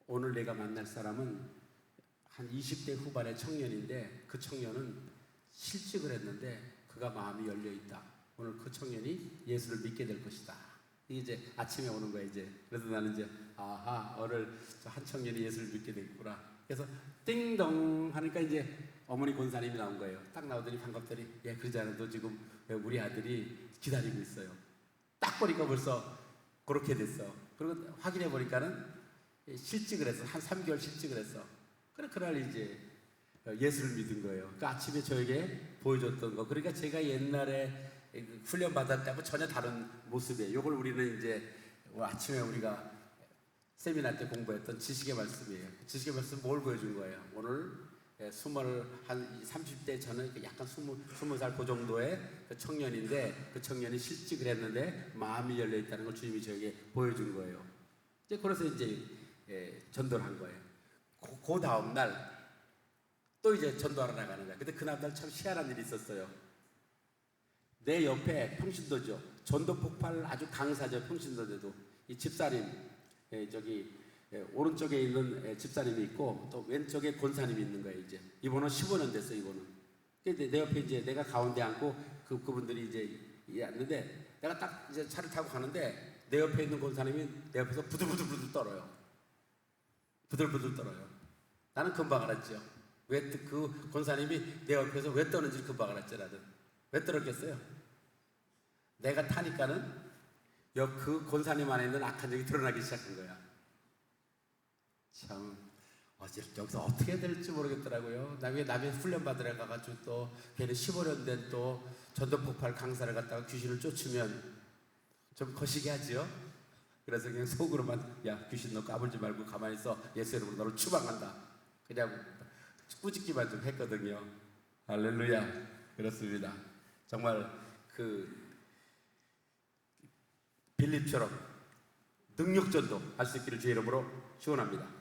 오늘 내가 만날 사람은 한 20대 후반의 청년인데, 그 청년은 실직을 했는데 그가 마음이 열려 있다. 오늘 그 청년이 예수를 믿게 될 것이다. 이게 이제 아침에 오는 거야 이제. 그래서 나는 이제 아하, 오늘 한 청년이 예수를 믿게 됐구나. 그래서 띵동 하니까 이제 어머니 권사님이 나온 거예요. 딱 나오더니 반갑더니, 예, 그러지 않아도 지금 우리 아들이 기다리고 있어요. 딱 보니까 벌써 그렇게 됐어. 그리고 확인해 보니까는 실직을 했어. 한 3개월 실직을 했어. 그래, 그날 이제 예수를 믿은 거예요. 그러니까 아침에 저에게 보여줬던 거. 그러니까 제가 옛날에 훈련 받았다고 전혀 다른 모습이에요. 이걸 우리는 이제 아침에 우리가 세미나 때 공부했던 지식의 말씀이에요. 지식의 말씀 뭘 보여준 거예요? 오늘 한 30대 저는 약간 20살 그 정도의 그 청년인데, 그 청년이 실직을 했는데 마음이 열려 있다는 걸 주님이 저에게 보여준 거예요. 이제 그래서 이제 전도를 한 거예요. 그 다음 날 또 이제 전도하러 나가는 거야. 근데 그날 참 희한한 일이 있었어요. 내 옆에 평신도죠. 전도 폭발 아주 강사죠. 평신도제도 이 집사님, 오른쪽에 있는 집사님이 있고 또 왼쪽에 권사님이 있는 거예요. 이제 이번은 15년 됐어요. 이번은. 근데 내 옆에 이제 내가 가운데 앉고 그분들이 이제 앉는데, 내가 딱 이제 차를 타고 가는데 내 옆에 있는 권사님이 내 옆에서 부들부들 떨어요. 부들부들 떨어요. 나는 금방 알았죠. 왜 그 권사님이 내 옆에서 왜 떠는지 금방 알았죠. 나는 왜 떨었겠어요? 내가 타니까는 그 권사님 안에 있는 악한 적이 드러나기 시작한 거야. 참 여기서 어떻게 해야 될지 모르겠더라고요. 남의 훈련 받으러 가가지고 또 걔는 15년 된 또 전도 폭발 강사를 갖다가 귀신을 쫓으면 좀 거시기 하지요. 그래서 그냥 속으로만, 야, 귀신 너 까불지 말고 가만히 있어. 예수 이름으로 너를 추방한다. 그냥 꾸짖기만 좀 했거든요. 할렐루야. 그렇습니다. 정말 그 빌립처럼 능력전도 할 수 있기를 주의 이름으로 축원합니다.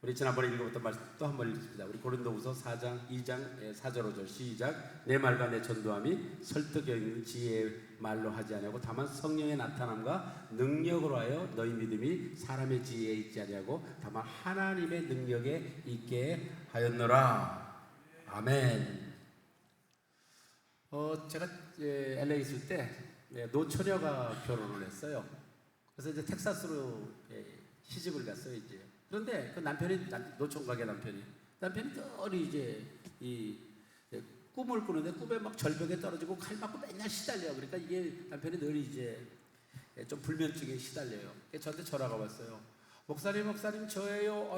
우리 지난번에 읽어봤던 말씀 또 한 번 읽습니다. 우리 고린도후서 4장 2장 4절 5절 시작. 내 말과 내 전도함이 설득력 있는 지혜의 말로 하지 아니하고 다만 성령의 나타남과 능력으로 하여 너희 믿음이 사람의 지혜에 있지 아니하고 다만 하나님의 능력에 있게 하였노라. 아멘. 제가 LA 있을 때 노처녀가 결혼을 했어요. 그래서 이제 텍사스로 시집을 갔어요. 이제 그런데 그 남편이 노총각의 남편이 늘 이제 이 꿈을 꾸는데 꿈에 막 절벽에 떨어지고 칼 맞고 맨날 시달려요. 그러니까 이게 남편이 늘 이제 좀 불면증에 시달려요. 저한테 전화가 왔어요. 목사님 저예요.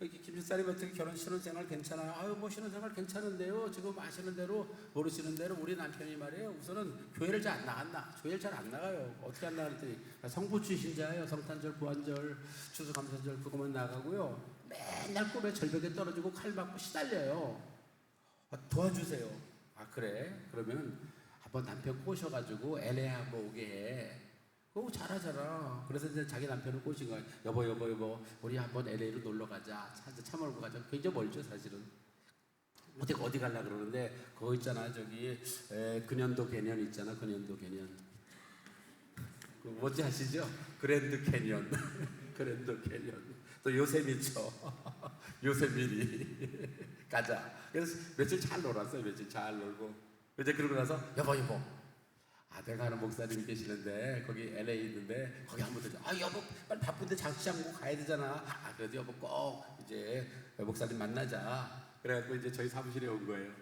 김집사님 어떻게 결혼 신혼생활 괜찮아요? 아유 뭐 신혼생활 괜찮은데요. 지금 아시는 대로 모르시는 대로 우리 남편이 말이에요. 우선은 교회를 잘 안 나갔나? 교회를 잘 안 나가요. 어떻게 안 나가랬더니 성부추 신자예요. 성탄절, 부활절, 추수감사절 그것만 나가고요. 맨날 꿈에 절벽에 떨어지고 칼 맞고 시달려요. 도와주세요. 아 그래? 그러면 한번 남편 꼬셔가지고 LA 한번 오게 해. 그거 잘하잖아. 그래서 이제 자기 남편을 꼬신 거야. 여보, 우리 한번 LA로 놀러 가자. 차 몰고 가자. 굉장히 멀죠, 사실은. 어디 가려 그러는데, 그거 있잖아, 저기, 근현도 개념 있잖아, 근현도 개념. 그 뭔지 아시죠? 그랜드 캐년. 그랜드 캐년. 또 요세미초. 요세미리. 가자. 그래서 며칠 잘 놀았어요, 며칠 잘 놀고. 이제 그러고 나서, 여보. 내가 아는 목사님이 계시는데 거기 LA 있는데 거기 한번 들자. 여보 빨리 바쁜데 장시장 뭐 가야 되잖아. 그래도 여보 꼭 이제 목사님 만나자. 그래갖고 이제 저희 사무실에 온 거예요.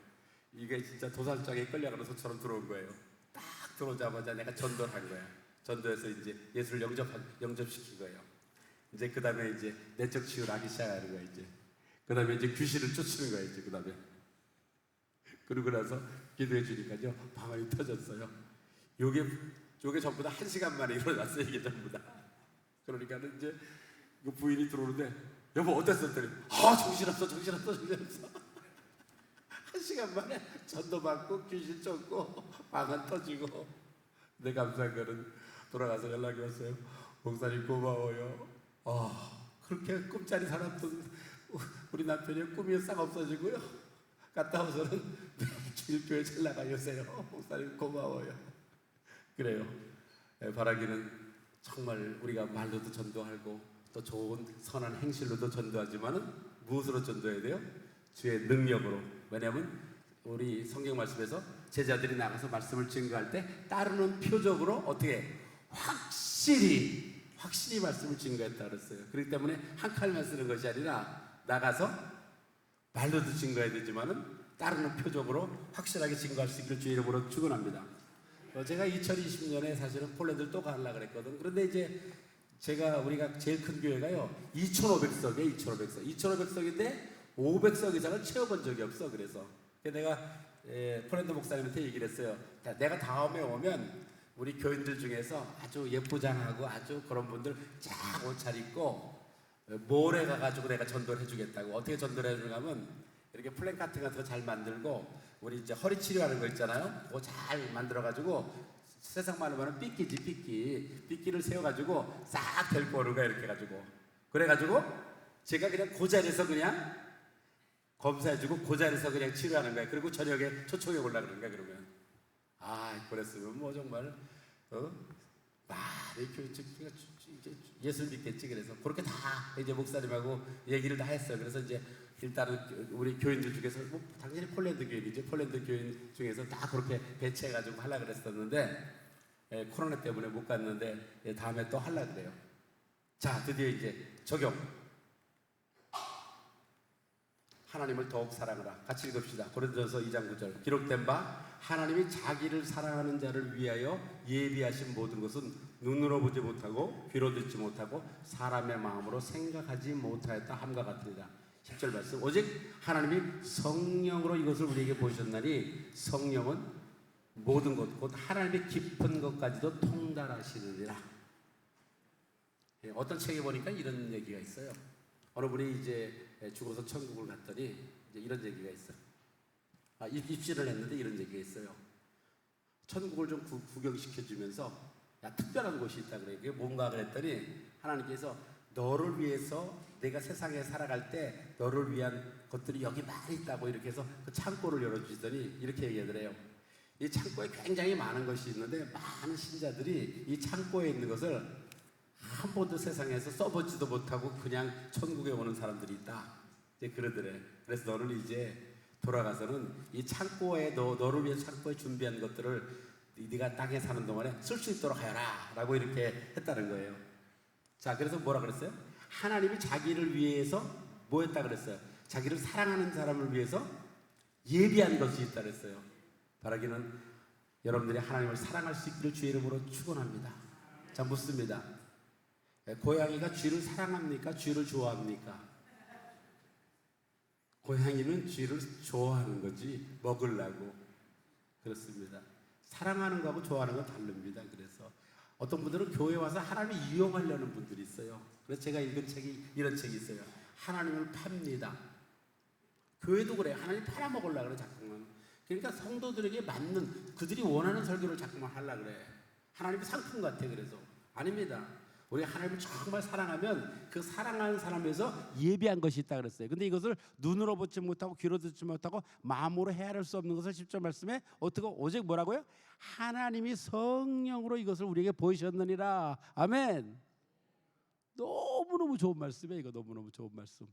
이게 진짜 도살장에 끌려가는 소처럼 들어온 거예요. 딱 들어오자마자 내가 전도를 한 거야. 전도해서 이제 예수를 영접시킨 거예요. 이제 그 다음에 이제 내적 치유를 하기 시작하는 거야. 이제 그 다음에 이제 귀신을 쫓는 거야. 이제 그 다음에 그러고 나서 기도해 주니까요 방언이 터졌어요. 요게 전부 다 1시간 만에 일어났어요. 이게 전부 다. 그러니까는 이제 그 부인이 들어오는데 여보 어땠어? 그랬더니 정신없어. 1시간 만에 전도 받고 귀신 쫓고 방언 터지고. 근데 감사한 거는 돌아가서 연락이 왔어요. 목사님 고마워요. 그렇게 꿈자리 살았던 우리 남편이 꿈이 싹 없어지고요. 갔다 와서는 매일 교회 잘 나가요세요. 목사님 고마워요. 그래요. 바라기는 정말 우리가 말로도 전도하고 또 좋은 선한 행실로도 전도하지만은 무엇으로 전도해야 돼요? 주의 능력으로. 왜냐하면 우리 성경 말씀에서 제자들이 나가서 말씀을 증거할 때 따르는 표적으로 어떻게 확실히 말씀을 증거했다 그랬어요. 그렇기 때문에 한 칼만 쓰는 것이 아니라 나가서 말로도 증거해야 되지만은 따르는 표적으로 확실하게 증거할 수 있기를 주의 이름으로 축원합니다. 제가 2020년에 사실은 폴란드를 또 가려고 그랬거든. 그런데 이제 우리가 제일 큰 교회가요 2,500석이에요. 2,500석인데 500석 이상을 채워본 적이 없어. 그래서 내가 폴란드 목사님한테 얘기를 했어요. 내가 다음에 오면 우리 교인들 중에서 아주 예쁘장하고 아주 그런 분들 쫙 옷 잘 입고 몰에 가가지고 내가 전도를 해주겠다고. 어떻게 전도를 해주냐면 하면 이렇게 플랜카트 같은 거 잘 만들고 우리 이제 허리 치료하는 거 있잖아요. 그거 잘 만들어가지고 세상 말로 말하면 삐끼를 세워가지고 싹 데리고 오는 거야. 이렇게 해가지고 그래가지고 제가 그냥 그 자리에서 그냥 검사해주고 그 자리에서 그냥 치료하는 거야. 그리고 저녁에 초청에 올라가는 거야. 그러면 그랬으면 뭐 정말 말이 예술 믿겠지. 그래서 그렇게 다 이제 목사님하고 얘기를 다 했어요. 그래서 이제 일단은 우리 교인들 중에서 뭐 당연히 폴란드 교인이죠. 폴란드 교인 중에서 다 그렇게 배치해가지고 하려고 그랬었는데 코로나 때문에 못 갔는데 다음에 또 하려고 그래요. 자, 드디어 이제 적용. 하나님을 더욱 사랑하라. 같이 읽읍시다. 고린도전서 2장 9절. 기록된 바 하나님이 자기를 사랑하는 자를 위하여 예비하신 모든 것은 눈으로 보지 못하고 귀로 듣지 못하고 사람의 마음으로 생각하지 못하였다 함과 같으리라. 10절 말씀. 오직 하나님이 성령으로 이것을 우리에게 보셨나니 성령은 모든 것 곧 하나님의 깊은 것까지도 통달하시느니라. 어떤 책에 보니까 이런 얘기가 있어요. 어느 분이 이제 죽어서 천국을 갔더니 이제 이런 얘기가 있어요. 입시를 했는데 이런 얘기가 있어요. 천국을 좀 구경시켜주면서 특별한 곳이 있다 그래요. 그게 뭔가 그랬더니 하나님께서 너를 위해서 내가 세상에 살아갈 때 너를 위한 것들이 여기 많이 있다고 이렇게 해서 그 창고를 열어주시더니 이렇게 얘기하더래요. 이 창고에 굉장히 많은 것이 있는데 많은 신자들이 이 창고에 있는 것을 한 번도 세상에서 써보지도 못하고 그냥 천국에 오는 사람들이 있다. 이제 그러더래. 그래서 너는 이제 돌아가서는 이 창고에 너를 위해 창고에 준비한 것들을 네가 땅에 사는 동안에 쓸 수 있도록 하여라 라고 이렇게 했다는 거예요. 자, 그래서 뭐라 그랬어요? 하나님이 자기를 위해서 뭐 했다 그랬어요? 자기를 사랑하는 사람을 위해서 예비한 것이 있다 그랬어요. 바라기는 여러분들이 하나님을 사랑할 수 있기를 주의 이름으로 축원합니다. 자, 묻습니다. 고양이가 쥐를 사랑합니까? 쥐를 좋아합니까? 고양이는 쥐를 좋아하는 거지 먹으려고. 그렇습니다. 사랑하는 거하고 좋아하는 건 다릅니다. 그래서 어떤 분들은 교회 와서 하나님을 이용하려는 분들이 있어요. 그래서 제가 읽은 책이 이런 책이 있어요. 하나님을 팝니다. 교회도 그래. 하나님 팔아먹으려고 그래 자꾸만. 그러니까 성도들에게 맞는 그들이 원하는 설교를 자꾸만 하려고 그래. 하나님의 상품 같아. 그래서 아닙니다. 우리 하나님을 정말 사랑하면 그 사랑하는 사람에서 예비한 것이 있다 그랬어요. 근데 이것을 눈으로 보지 못하고 귀로 듣지 못하고 마음으로 헤아릴 수 없는 것을 10절 말씀에 어떻게 오직 뭐라고요? 하나님이 성령으로 이것을 우리에게 보이셨느니라. 아멘. 너무너무 좋은 말씀이에요. 이거 너무너무 좋은 말씀.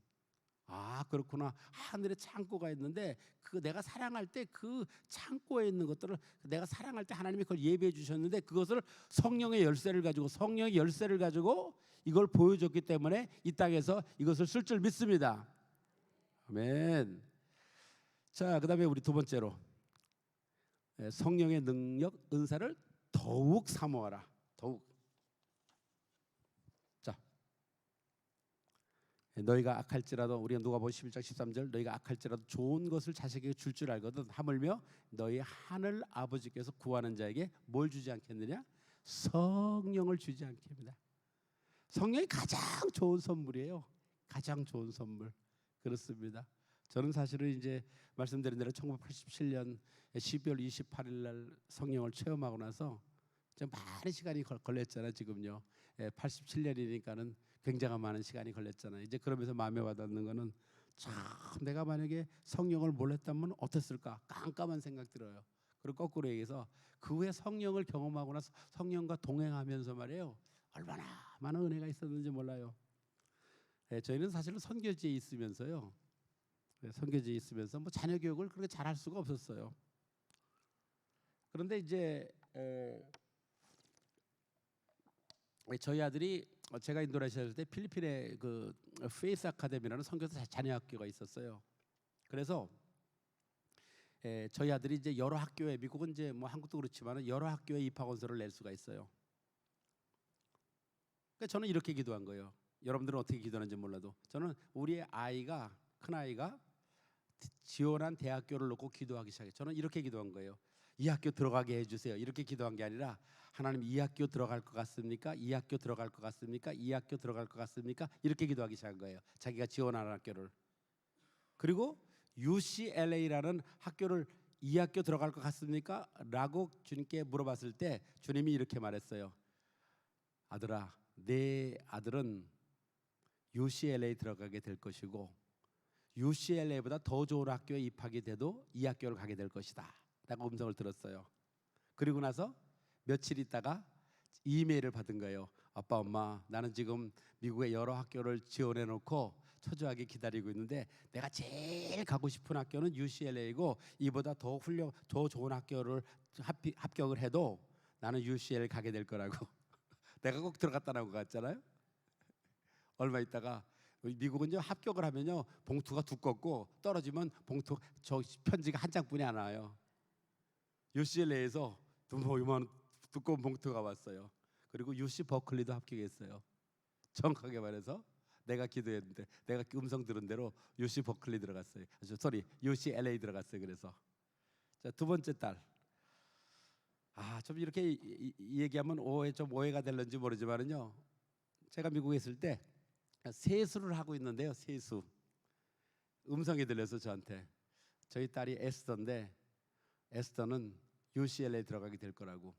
아, 그렇구나. 하늘에 창고가 있는데 그 내가 사랑할 때 그 창고에 있는 것들을 내가 사랑할 때 하나님이 그걸 예비해 주셨는데 그것을 성령의 열쇠를 가지고 이걸 보여줬기 때문에 이 땅에서 이것을 쓸 줄 믿습니다. 아멘. 자, 그다음에 우리 두 번째로 성령의 능력, 은사를 더욱 사모하라. 더욱. 너희가 악할지라도 우리가 누가복음 11장 13절 너희가 악할지라도 좋은 것을 자식에게 줄 줄 알거든 하물며 너희 하늘 아버지께서 구하는 자에게 뭘 주지 않겠느냐? 성령을 주지 않겠습니다. 성령이 가장 좋은 선물이에요. 가장 좋은 선물. 그렇습니다. 저는 사실은 이제 말씀드린 대로 1987년 12월 28일 날 성령을 체험하고 나서 좀 많은 시간이 걸렸잖아요. 지금요. 87년이니까는 굉장히 많은 시간이 걸렸잖아요. 이제 그러면서 마음에 와닿는 거는 참 내가 만약에 성령을 몰랐다면 어땠을까? 깜깜한 생각 들어요. 그리고 거꾸로 얘기해서 그 후에 성령을 경험하고 나서 성령과 동행하면서 말이에요. 얼마나 많은 은혜가 있었는지 몰라요. 저희는 사실은 선교지에 있으면서요. 선교지에 있으면서 뭐 자녀 교육을 그렇게 잘할 수가 없었어요. 그런데 이제 저희 아들이 제가 인도네시아에 있을 때 필리핀에 그 페이스 아카데미라는 선교사 자녀 학교가 있었어요. 그래서 저희 아들이 이제 여러 학교에 미국은 이제 뭐 한국도 그렇지만 여러 학교에 입학원서를 낼 수가 있어요. 그러니까 저는 이렇게 기도한 거예요. 여러분들은 어떻게 기도하는지 몰라도 저는 우리 아이가 큰 아이가 지원한 대학교를 놓고 기도하기 시작해요. 저는 이렇게 기도한 거예요. 이 학교 들어가게 해주세요. 이렇게 기도한 게 아니라 하나님 이 학교 들어갈 것 같습니까? 이 학교 들어갈 것 같습니까? 이 학교 들어갈 것 같습니까? 이렇게 기도하기 시작한 거예요. 자기가 지원하는 학교를. 그리고 UCLA라는 학교를 이 학교 들어갈 것 같습니까? 라고 주님께 물어봤을 때 주님이 이렇게 말했어요. 아들아, 내 아들은 UCLA 들어가게 될 것이고 UCLA보다 더 좋은 학교에 입학이 돼도 이 학교를 가게 될 것이다 라고 음성을 들었어요. 그리고 나서 며칠 있다가 이메일을 받은 거예요. 아빠 엄마 나는 지금 미국의 여러 학교를 지원해 놓고 초조하게 기다리고 있는데 내가 제일 가고 싶은 학교는 UCLA이고 이보다 더 좋은 학교를 합격을 해도 나는 UCLA 가게 될 거라고. 내가 꼭 들어갔다는 것 같잖아요. 얼마 있다가 미국은 합격을 하면요 봉투가 두껍고 떨어지면 봉투 저 편지가 한 장뿐이 안 와요. UCLA에서 이만 두꺼운 봉투가 왔어요. 그리고 UC 버클리도 합격했어요. 정확하게 말해서 내가 기도했는데 내가 음성 들은 대로 UC 버클리 들어갔어요. UCLA 들어갔어요. 그래서 자, 두 번째 딸. 좀 이렇게 얘기하면 오해가 될는지 모르지만은요. 제가 미국에 있을 때 세수를 하고 있는데요. 세수. 음성이 들려서 저한테 저희 딸이 에스더인데 에스더는 UCLA에 들어가게 될 거라고.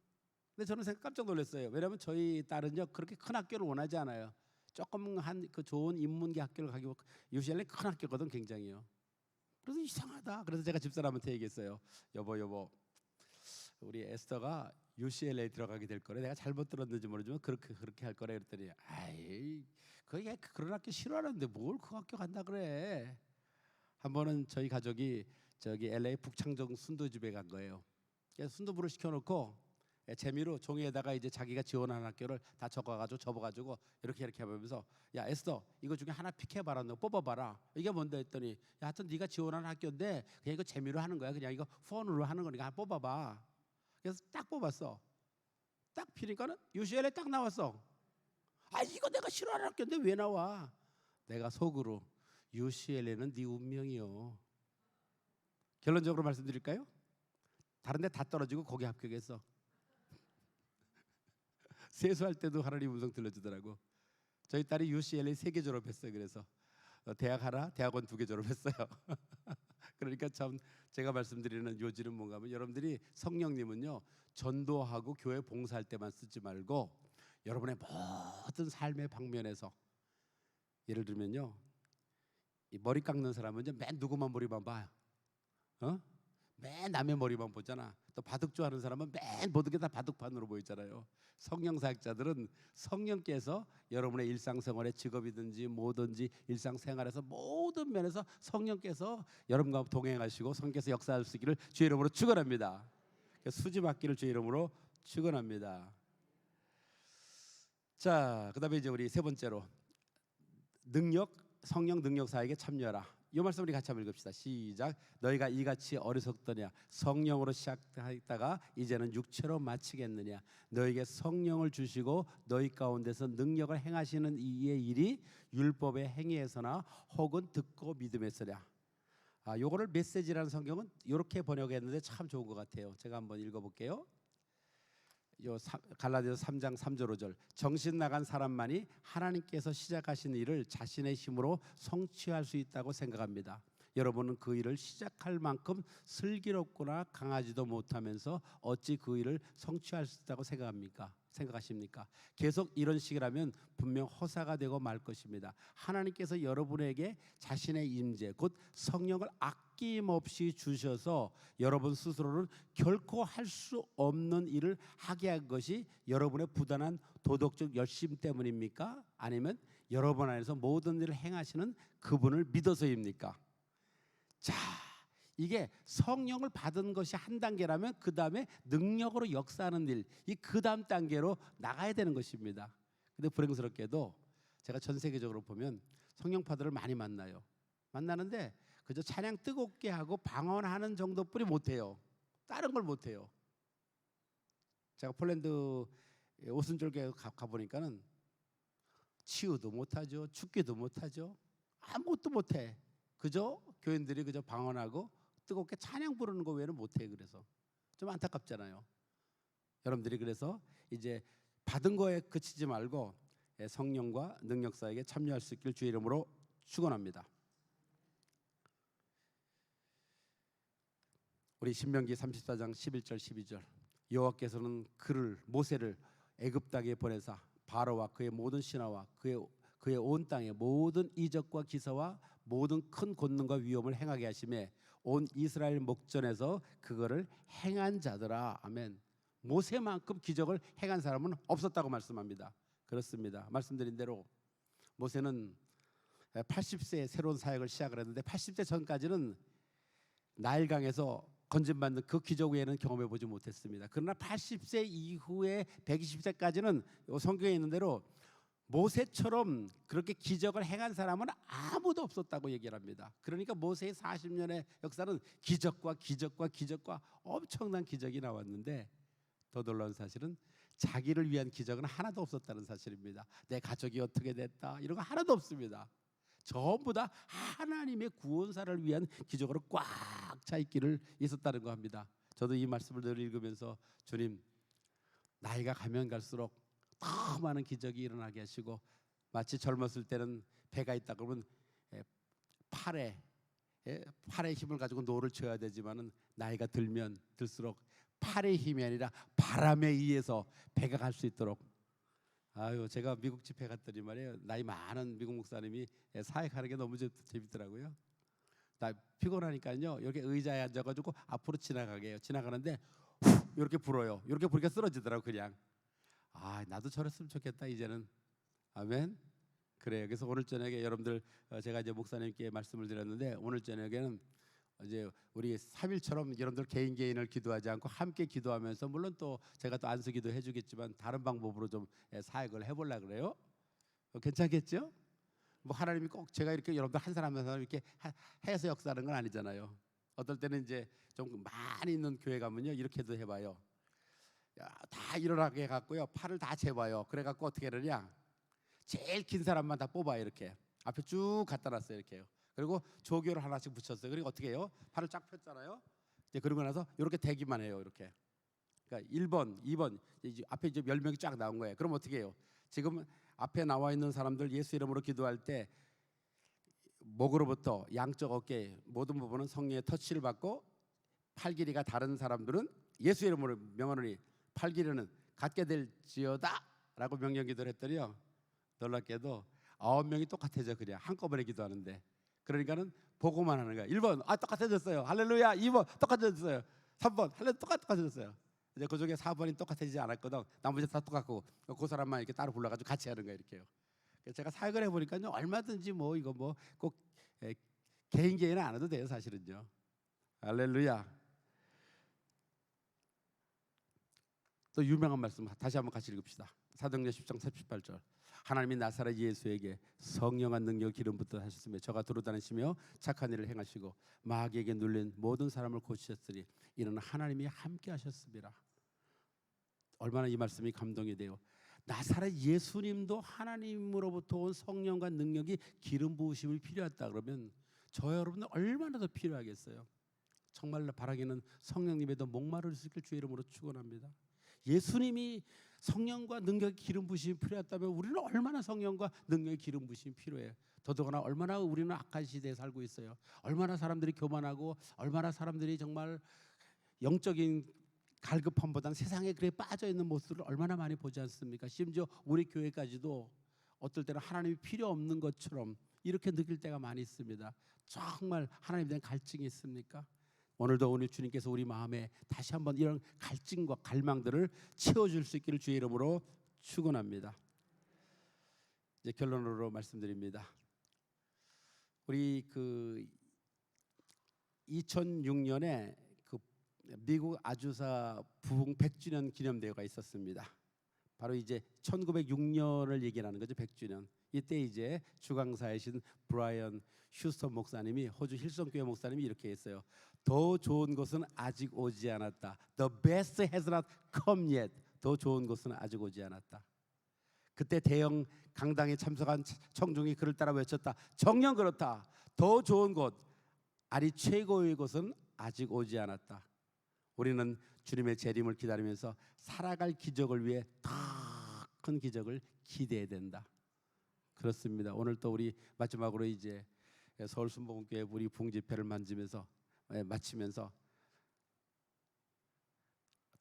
근데 저는 깜짝 놀랐어요. 왜냐하면 저희 딸은요 그렇게 큰 학교를 원하지 않아요. 조금 한 그 좋은 인문계 학교를 가기로 UCLA 큰 학교거든 굉장히요. 그래서 이상하다. 그래서 제가 집사람한테 얘기했어요. 여보, 우리 에스더가 UCLA에 들어가게 될 거래. 내가 잘못 들었는지 모르지만 그렇게 할 거래. 그랬더니 아이 그게 그런 학교 싫어하는데 뭘 그 학교 간다 그래. 한 번은 저희 가족이 저기 LA 북창정 순도집에 간 거예요. 그래서 순두부를 시켜놓고 재미로 종이에다가 이제 자기가 지원하는 학교를 다 접어가지고 이렇게 하면서 야 에스더 이거 중에 하나 픽해봐라. 너 뽑아봐라. 이게 뭔데 했더니 야 하여튼 네가 지원하는 학교인데 그냥 이거 재미로 하는 거야. 그냥 이거 펀으로 하는 거니까 하나 뽑아봐. 그래서 딱 뽑았어. 딱 피니까는 UCLA 딱 나왔어. 이거 내가 싫어하는 학교인데 왜 나와? 내가 속으로 UCLA는 네 운명이요. 결론적으로 말씀드릴까요? 다른 데 다 떨어지고 거기 합격했어. 세수할 때도 하나님 음성 들려주더라고. 저희 딸이 UCLA 3개 졸업했어요. 그래서 대학 하나, 대학원 2개 졸업했어요. 그러니까 참 제가 말씀드리는 요지는 뭔가 하면 여러분들이 성령님은요 전도하고 교회 봉사할 때만 쓰지 말고 여러분의 모든 삶의 방면에서, 예를 들면요 이 머리 깎는 사람은 맨 누구만 머리만 봐요. 맨 남의 머리만 보잖아. 또 바둑 좋아하는 사람은 맨 모든 게 다 바둑판으로 보이잖아요. 성령 사역자들은 성령께서 여러분의 일상생활의 직업이든지 뭐든지 일상생활에서 모든 면에서 성령께서 여러분과 동행하시고 성령께서 역사할 수 있기를 주의 이름으로 축원합니다. 수지 맞기를 주의 이름으로 축원합니다. 자, 그다음에 이제 우리 세 번째로 성령 능력 사역에 참여하라. 이 말씀 우리 같이 한번 읽읍시다. 시작. 너희가 이같이 어리석더냐 성령으로 시작하다가 이제는 육체로 마치겠느냐. 너희에게 성령을 주시고 너희 가운데서 능력을 행하시는 이의 일이 율법의 행위에서나 혹은 듣고 믿음에서냐. 요거를 메시지라는 성경은 이렇게 번역했는데 참 좋은 것 같아요. 제가 한번 읽어볼게요. 갈라디아서 3장 3절 5절. 정신 나간 사람만이 하나님께서 시작하신 일을 자신의 힘으로 성취할 수 있다고 생각합니다. 여러분은 그 일을 시작할 만큼 슬기롭거나 강하지도 못하면서 어찌 그 일을 성취할 수 있다고 생각하십니까? 계속 이런 식이라면 분명 허사가 되고 말 것입니다. 하나님께서 여러분에게 자신의 임재 곧 성령을 아낌없이 주셔서 여러분 스스로는 결코 할 수 없는 일을 하게 한 것이 여러분의 부단한 도덕적 열심 때문입니까? 아니면 여러분 안에서 모든 일을 행하시는 그분을 믿어서입니까? 자, 이게 성령을 받은 것이 한 단계라면 그 다음에 능력으로 역사하는 일, 이 그 다음 단계로 나가야 되는 것입니다. 근데 불행스럽게도 제가 전 세계적으로 보면 성령파들을 많이 만나는데 그저 찬양 뜨겁게 하고 방언하는 정도뿐이 못해요. 다른 걸 못해요. 제가 폴란드 오순절교회 가보니까는 치유도 못하죠, 축기도 못하죠, 아무것도 못해. 그저 교인들이 그저 방언하고 뜨겁게 찬양 부르는 거 외에는 못해. 그래서 좀 안타깝잖아요. 여러분들이 그래서 이제 받은 거에 그치지 말고 성령과 능력 사역에 참여할 수 있길 주의 이름으로 축원합니다. 우리 신명기 34장 11절 12절. 여호와께서는 모세를 애굽 땅에 보내사 바로와 그의 모든 신하와 그의 온 땅에 모든 이적과 기사와 모든 큰 권능과 위엄을 행하게 하심에 온 이스라엘 목전에서 그거를 행한 자들아. 아멘. 모세만큼 기적을 행한 사람은 없었다고 말씀합니다. 그렇습니다. 말씀드린 대로 모세는 80세에 새로운 사역을 시작을 했는데 80세 전까지는 나일강에서 건진받는 그 기적 외에는 경험해 보지 못했습니다. 그러나 80세 이후에 120세까지는 성경에 있는 대로 모세처럼 그렇게 기적을 행한 사람은 아무도 없었다고 얘기를 합니다. 그러니까 모세의 40년의 역사는 기적과 엄청난 기적이 나왔는데 더 놀라운 사실은 자기를 위한 기적은 하나도 없었다는 사실입니다. 내 가족이 어떻게 됐다 이런 거 하나도 없습니다. 전부 다 하나님의 구원사를 위한 기적으로 꽉 차 있기를 있었다는 거 합니다. 저도 이 말씀을 늘 읽으면서 주님, 나이가 가면 갈수록 더 많은 기적이 일어나게 하시고 마치 젊었을 때는 배가 있다 그러면 팔에 힘을 가지고 노를 쳐야 되지만은 나이가 들면 들수록 팔의 힘이 아니라 바람에 의해서 배가 갈 수 있도록. 제가 미국 집회 갔더니 말이에요, 나이 많은 미국 목사님이 사역하는 게 너무 재밌더라고요. 나 피곤하니까요 이렇게 의자에 앉아가지고 앞으로 지나가게 해요. 지나가는데 후 이렇게 불어요. 이렇게 부르니까 쓰러지더라고 그냥. 나도 저랬으면 좋겠다 이제는. 아멘. 그래요. 그래서 오늘 저녁에 여러분들 제가 이제 목사님께 말씀을 드렸는데 오늘 저녁에는 이제 우리 3일처럼 여러분들 개인을 기도하지 않고 함께 기도하면서 물론 또 제가 또 안수기도 해주겠지만 다른 방법으로 좀 사역을 해보려고 그래요. 괜찮겠죠? 뭐 하나님이 꼭 제가 이렇게 여러분들 한 사람 한 사람 이렇게 해서 역사하는 건 아니잖아요. 어떨 때는 이제 좀 많이 있는 교회 가면요 이렇게도 해봐요. 다 일어나게 해갖고요 팔을 다 재봐요. 그래갖고 어떻게 하느냐, 제일 긴 사람만 다 뽑아요. 이렇게 앞에 쭉 갖다 놨어요. 이렇게요. 그리고 조교를 하나씩 붙였어요. 그리고 어떻게 해요? 팔을 쫙 폈잖아요. 이제 그러고 나서 이렇게 대기만 해요. 이렇게. 그러니까 1번, 2번 이제 앞에 이제 10명이 쫙 나온 거예요. 그럼 어떻게 해요? 지금 앞에 나와 있는 사람들 예수 이름으로 기도할 때 목으로부터 양쪽 어깨 모든 부분은 성령의 터치를 받고 팔 길이가 다른 사람들은 예수 이름으로 명하노니 팔 길이는 갖게 될지어다라고 명령 기도를 했더니요. 놀랍게도 9명이 똑같아져 그냥 한꺼번에 기도하는데 그러니까는 보고만 하는 거야. 1번 똑같아졌어요. 할렐루야. 2번 똑같아졌어요. 3번 할렐루야 똑같아졌어요. 이제 그중에 4번이 똑같아지지 않았거든. 나머지 다 똑같고 그 사람만 이렇게 따로 불러가지고 같이 하는 거예요. 이렇게요. 그래서 제가 사역을 해보니까요. 얼마든지 뭐 이거 뭐 꼭 개인은 안 해도 돼요. 사실은요. 할렐루야. 또 유명한 말씀 다시 한번 같이 읽읍시다. 사도행전 10장 38절. 하나님이 나사렛 예수에게 성령과 능력 기름 붓듯 하셨으며 저가 두루다니시며 착한 일을 행하시고 마귀에게 눌린 모든 사람을 고치셨으니 이는 하나님이 함께 하셨습니다. 얼마나 이 말씀이 감동이 돼요. 나사렛 예수님도 하나님으로부터 온 성령과 능력이 기름 부으심이 필요했다 그러면 저 여러분은 얼마나 더 필요하겠어요. 정말 바라기는 성령님의 더 목마를 수 있길 주의 이름으로 축원합니다. 예수님이 성령과 능력의 기름 부심이 필요했다면 우리는 얼마나 성령과 능력의 기름 부심이 필요해요. 더더구나 얼마나 우리는 악한 시대에 살고 있어요. 얼마나 사람들이 교만하고 얼마나 사람들이 정말 영적인 갈급함보다는 세상에 그래 빠져 있는 모습을 얼마나 많이 보지 않습니까? 심지어 우리 교회까지도 어떨 때는 하나님이 필요 없는 것처럼 이렇게 느낄 때가 많이 있습니다. 정말 하나님에 대한 갈증이 있습니까? 오늘도 오늘 주님께서 우리 마음에 다시 한번 이런 갈증과 갈망들을 채워줄 수 있기를 주의 이름으로 축원합니다. 이제 결론으로 말씀드립니다. 우리 그 2006년에 그 미국 아주사 부흥 100주년 기념대회가 있었습니다. 바로 이제 1906년을 얘기하는 거죠. 100주년. 이때 이제 주강사이신 브라이언 휴스턴 목사님이 호주 힐성교회 목사님이 이렇게 했어요. 더 좋은 것은 아직 오지 않았다. The best has not come yet. 더 좋은 것은 아직 오지 않았다. 그때 대형 강당에 참석한 청중이 그를 따라 외쳤다. 정녕 그렇다. 더 좋은 것, 아니 최고의 것은 아직 오지 않았다. 우리는 주님의 재림을 기다리면서 살아갈 기적을 위해 더 큰 기적을 기대해야 된다. 그렇습니다. 오늘 또 우리 마지막으로 이제 서울 순복음교회 우리 부흥집회를 마치면서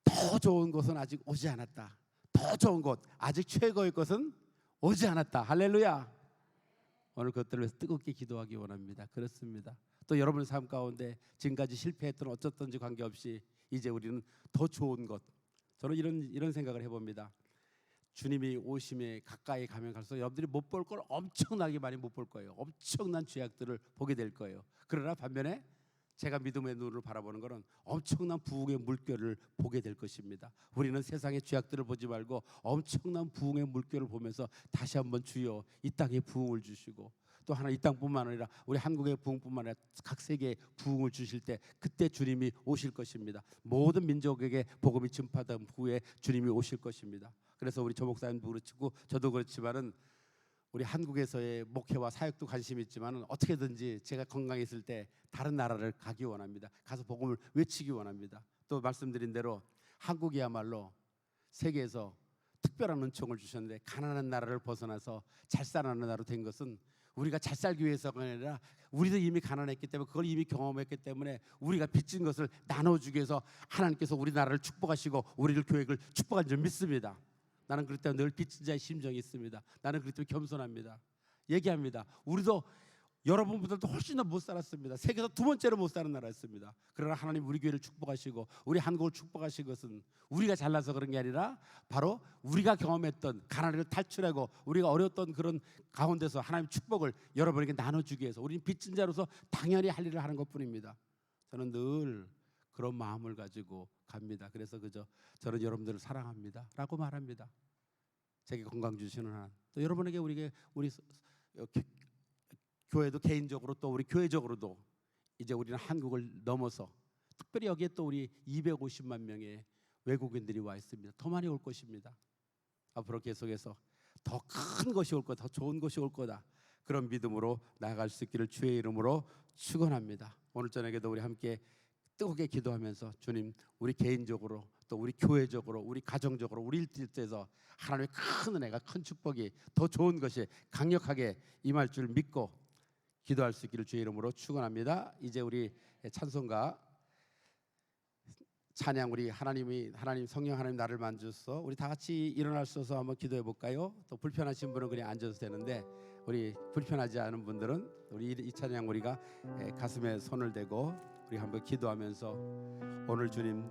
더 좋은 것은 아직 오지 않았다. 더 좋은 것, 아직 최고의 것은 오지 않았다. 할렐루야. 오늘 그것들을 위해서 뜨겁게 기도하기 원합니다. 그렇습니다. 또 여러분의 삶 가운데 지금까지 실패했던 어쩌든지 관계없이 이제 우리는 더 좋은 것. 저는 이런 생각을 해봅니다. 주님이 오심에 가까이 가면 갈수록 여러분들이 못 볼 걸 엄청나게 많이 못 볼 거예요. 엄청난 죄악들을 보게 될 거예요. 그러나 반면에 제가 믿음의 눈으로 바라보는 것은 엄청난 부흥의 물결을 보게 될 것입니다. 우리는 세상의 죄악들을 보지 말고 엄청난 부흥의 물결을 보면서 다시 한번 주여 이 땅에 부흥을 주시고 또 하나 이 땅뿐만 아니라 우리 한국의 부흥뿐만 아니라 각 세계에 부흥을 주실 때 그때 주님이 오실 것입니다. 모든 민족에게 복음이 전파된 후에 주님이 오실 것입니다. 그래서 우리 조 목사님도 그렇고 저도 그렇지만은 우리 한국에서의 목회와 사역도 관심이 있지만 어떻게든지 제가 건강했을 때 다른 나라를 가기 원합니다. 가서 복음을 외치기 원합니다. 또 말씀드린 대로 한국이야말로 세계에서 특별한 은총을 주셨는데 가난한 나라를 벗어나서 잘 사는 나라로 된 것은 우리가 잘 살기 위해서가 아니라 우리도 이미 가난했기 때문에 그걸 이미 경험했기 때문에 우리가 빚진 것을 나눠주기 위해서 하나님께서 우리나라를 축복하시고 우리를 교회를 축복한 줄 믿습니다. 나는 그럴 때 늘 빚진 자의 심정이 있습니다. 나는 그럴 때 겸손합니다. 얘기합니다. 우리도 여러분보다도 훨씬 더 못 살았습니다. 세계에서 두 번째로 못 사는 나라였습니다. 그러나 하나님 우리 교회를 축복하시고 우리 한국을 축복하신 것은 우리가 잘나서 그런 게 아니라 바로 우리가 경험했던 가난을 탈출하고 우리가 어려웠던 그런 가운데서 하나님 축복을 여러분에게 나눠주기 위해서 우리는 빚진 자로서 당연히 할 일을 하는 것뿐입니다. 저는 늘 그런 마음을 가지고 갑니다. 그래서 저는 여러분들을 사랑합니다 라고 말합니다. 제게 건강 주시는 한 또 여러분에게 우리 교회도 개인적으로 또 우리 교회적으로도 이제 우리는 한국을 넘어서 특별히 여기에 또 우리 250만 명의 외국인들이 와 있습니다. 더 많이 올 것입니다. 앞으로 계속해서 더 큰 것이 올 거다. 더 좋은 것이 올 거다. 그런 믿음으로 나아갈 수 있기를 주의 이름으로 축원합니다. 오늘 저녁에도 우리 함께 뜨겁게 기도하면서 주님, 우리 개인적으로 또 우리 교회적으로 우리 가정적으로 우리 일터에서 하나님의 큰 은혜가, 큰 축복이, 더 좋은 것이 강력하게 임할 줄 믿고 기도할 수 있기를 주의 이름으로 축원합니다. 이제 우리 찬송가 찬양, 우리 하나님 성령 하나님 나를 만주소, 우리 다 같이 일어날 수 있어서 한번 기도해 볼까요? 또 불편하신 분은 그냥 앉아도 되는데 우리 불편하지 않은 분들은 우리 이 찬양 우리가 가슴에 손을 대고 우리 한번 기도하면서, 오늘 주님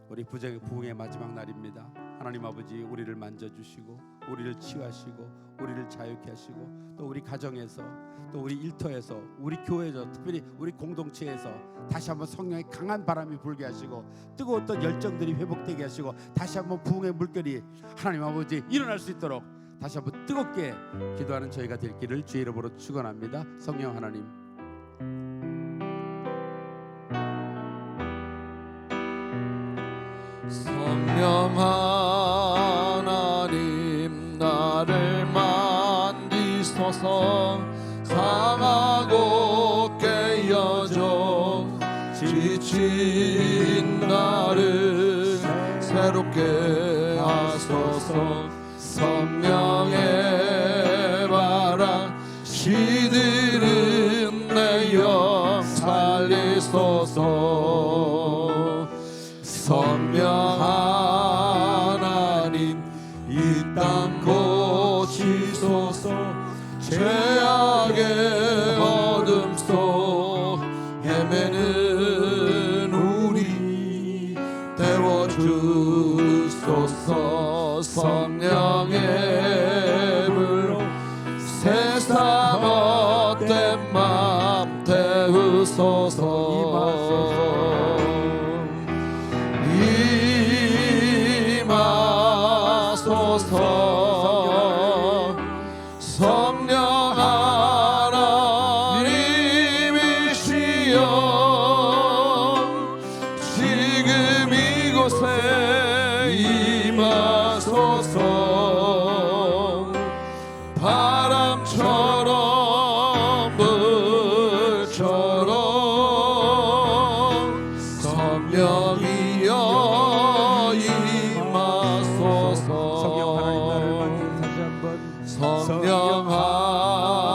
우리 부흥의 마지막 날입니다. 하나님 아버지, 우리를 만져주시고 우리를 치유하시고 우리를 자유케 하시고 또 우리 가정에서 또 우리 일터에서 우리 교회에서 특별히 우리 공동체에서 다시 한번 성령의 강한 바람이 불게 하시고 뜨거웠던 열정들이 회복되게 하시고 다시 한번 부흥의 물결이 하나님 아버지 일어날 수 있도록 다시 한번 뜨겁게 기도하는 저희가 될 길을 주의 이름으로 축원합니다. 성령 하나님, 성령 하나님 나를 만지소서. 상하고 깨어져 지친 나를 새롭게 하소서. 성령의 바람 시들은 내 영 살리소서. 성령 하나님 이 땅 고치소서. 죄악의 어둠 속 헤매는 우리 태워주소서. 성령의 불로 세상 헛된 맘 태우소서. 성령 하나님이시여 지금 이곳에 임하소서. 바람처럼 불처럼 성령이여 임하소서. 성령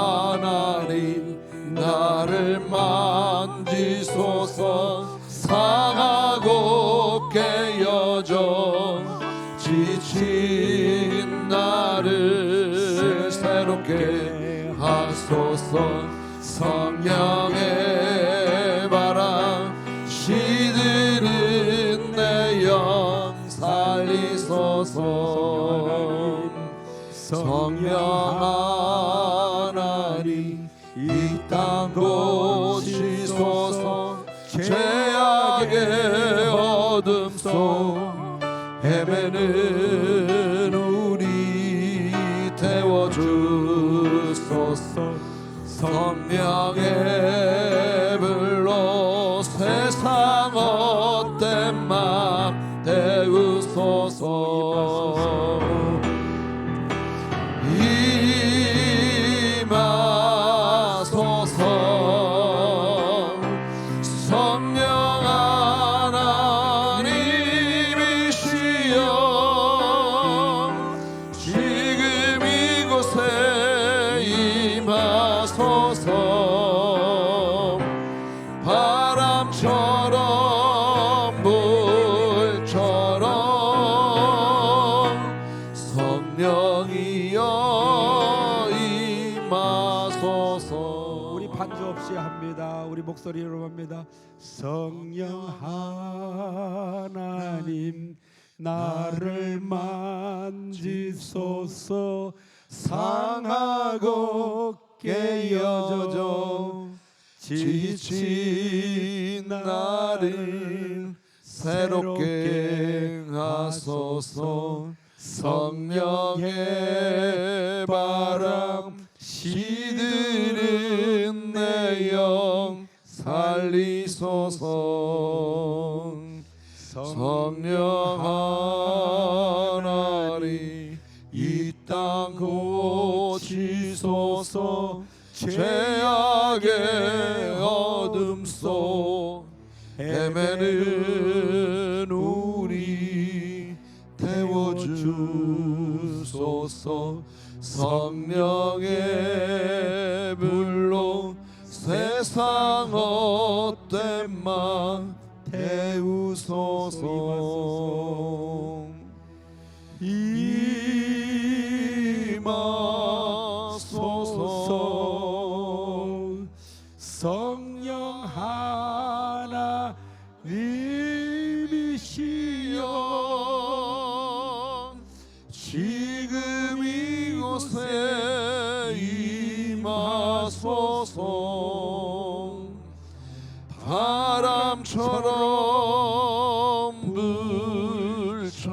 하나님 나를 만지소서. 상하고 깨어져 지친 나를 새롭게 하소서. 성령의 바람 시들은 내 영 살리소서. 성령 하나님 이 땅 고치소서. 죄악의 어둠 속 헤매는 우리 태워주소서. 성령의 불로 세상 헛된 맘 태우소서. 임하소서. 성령 하나님이시여 지금 이곳에 임하소서. 바람처럼 불처럼 성령이여 임하소서. 우리 반주 없이 합니다. 우리 목소리로 합니다. 성령 하나님 나를 만지소서. 상하고 깨어져 지친 나를 새롭게 하소서. 성령의 바람 시들은 내 영 살리소서. 성령 하나님 이 땅 고치소서. 죄악의 어둠 속 헤매는 우리 태워주소서. 성령의 불로 세상 헛된 맘 태우소서. 임하소서. 성령 하나님이시여 지금 이곳에 임하소서. 바람처럼 불처럼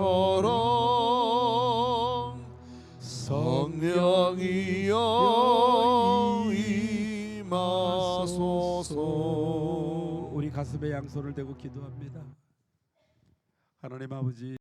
성령이여 임하소서. 우리 가슴에 양손을 대고 기도합니다. 하나님 아버지,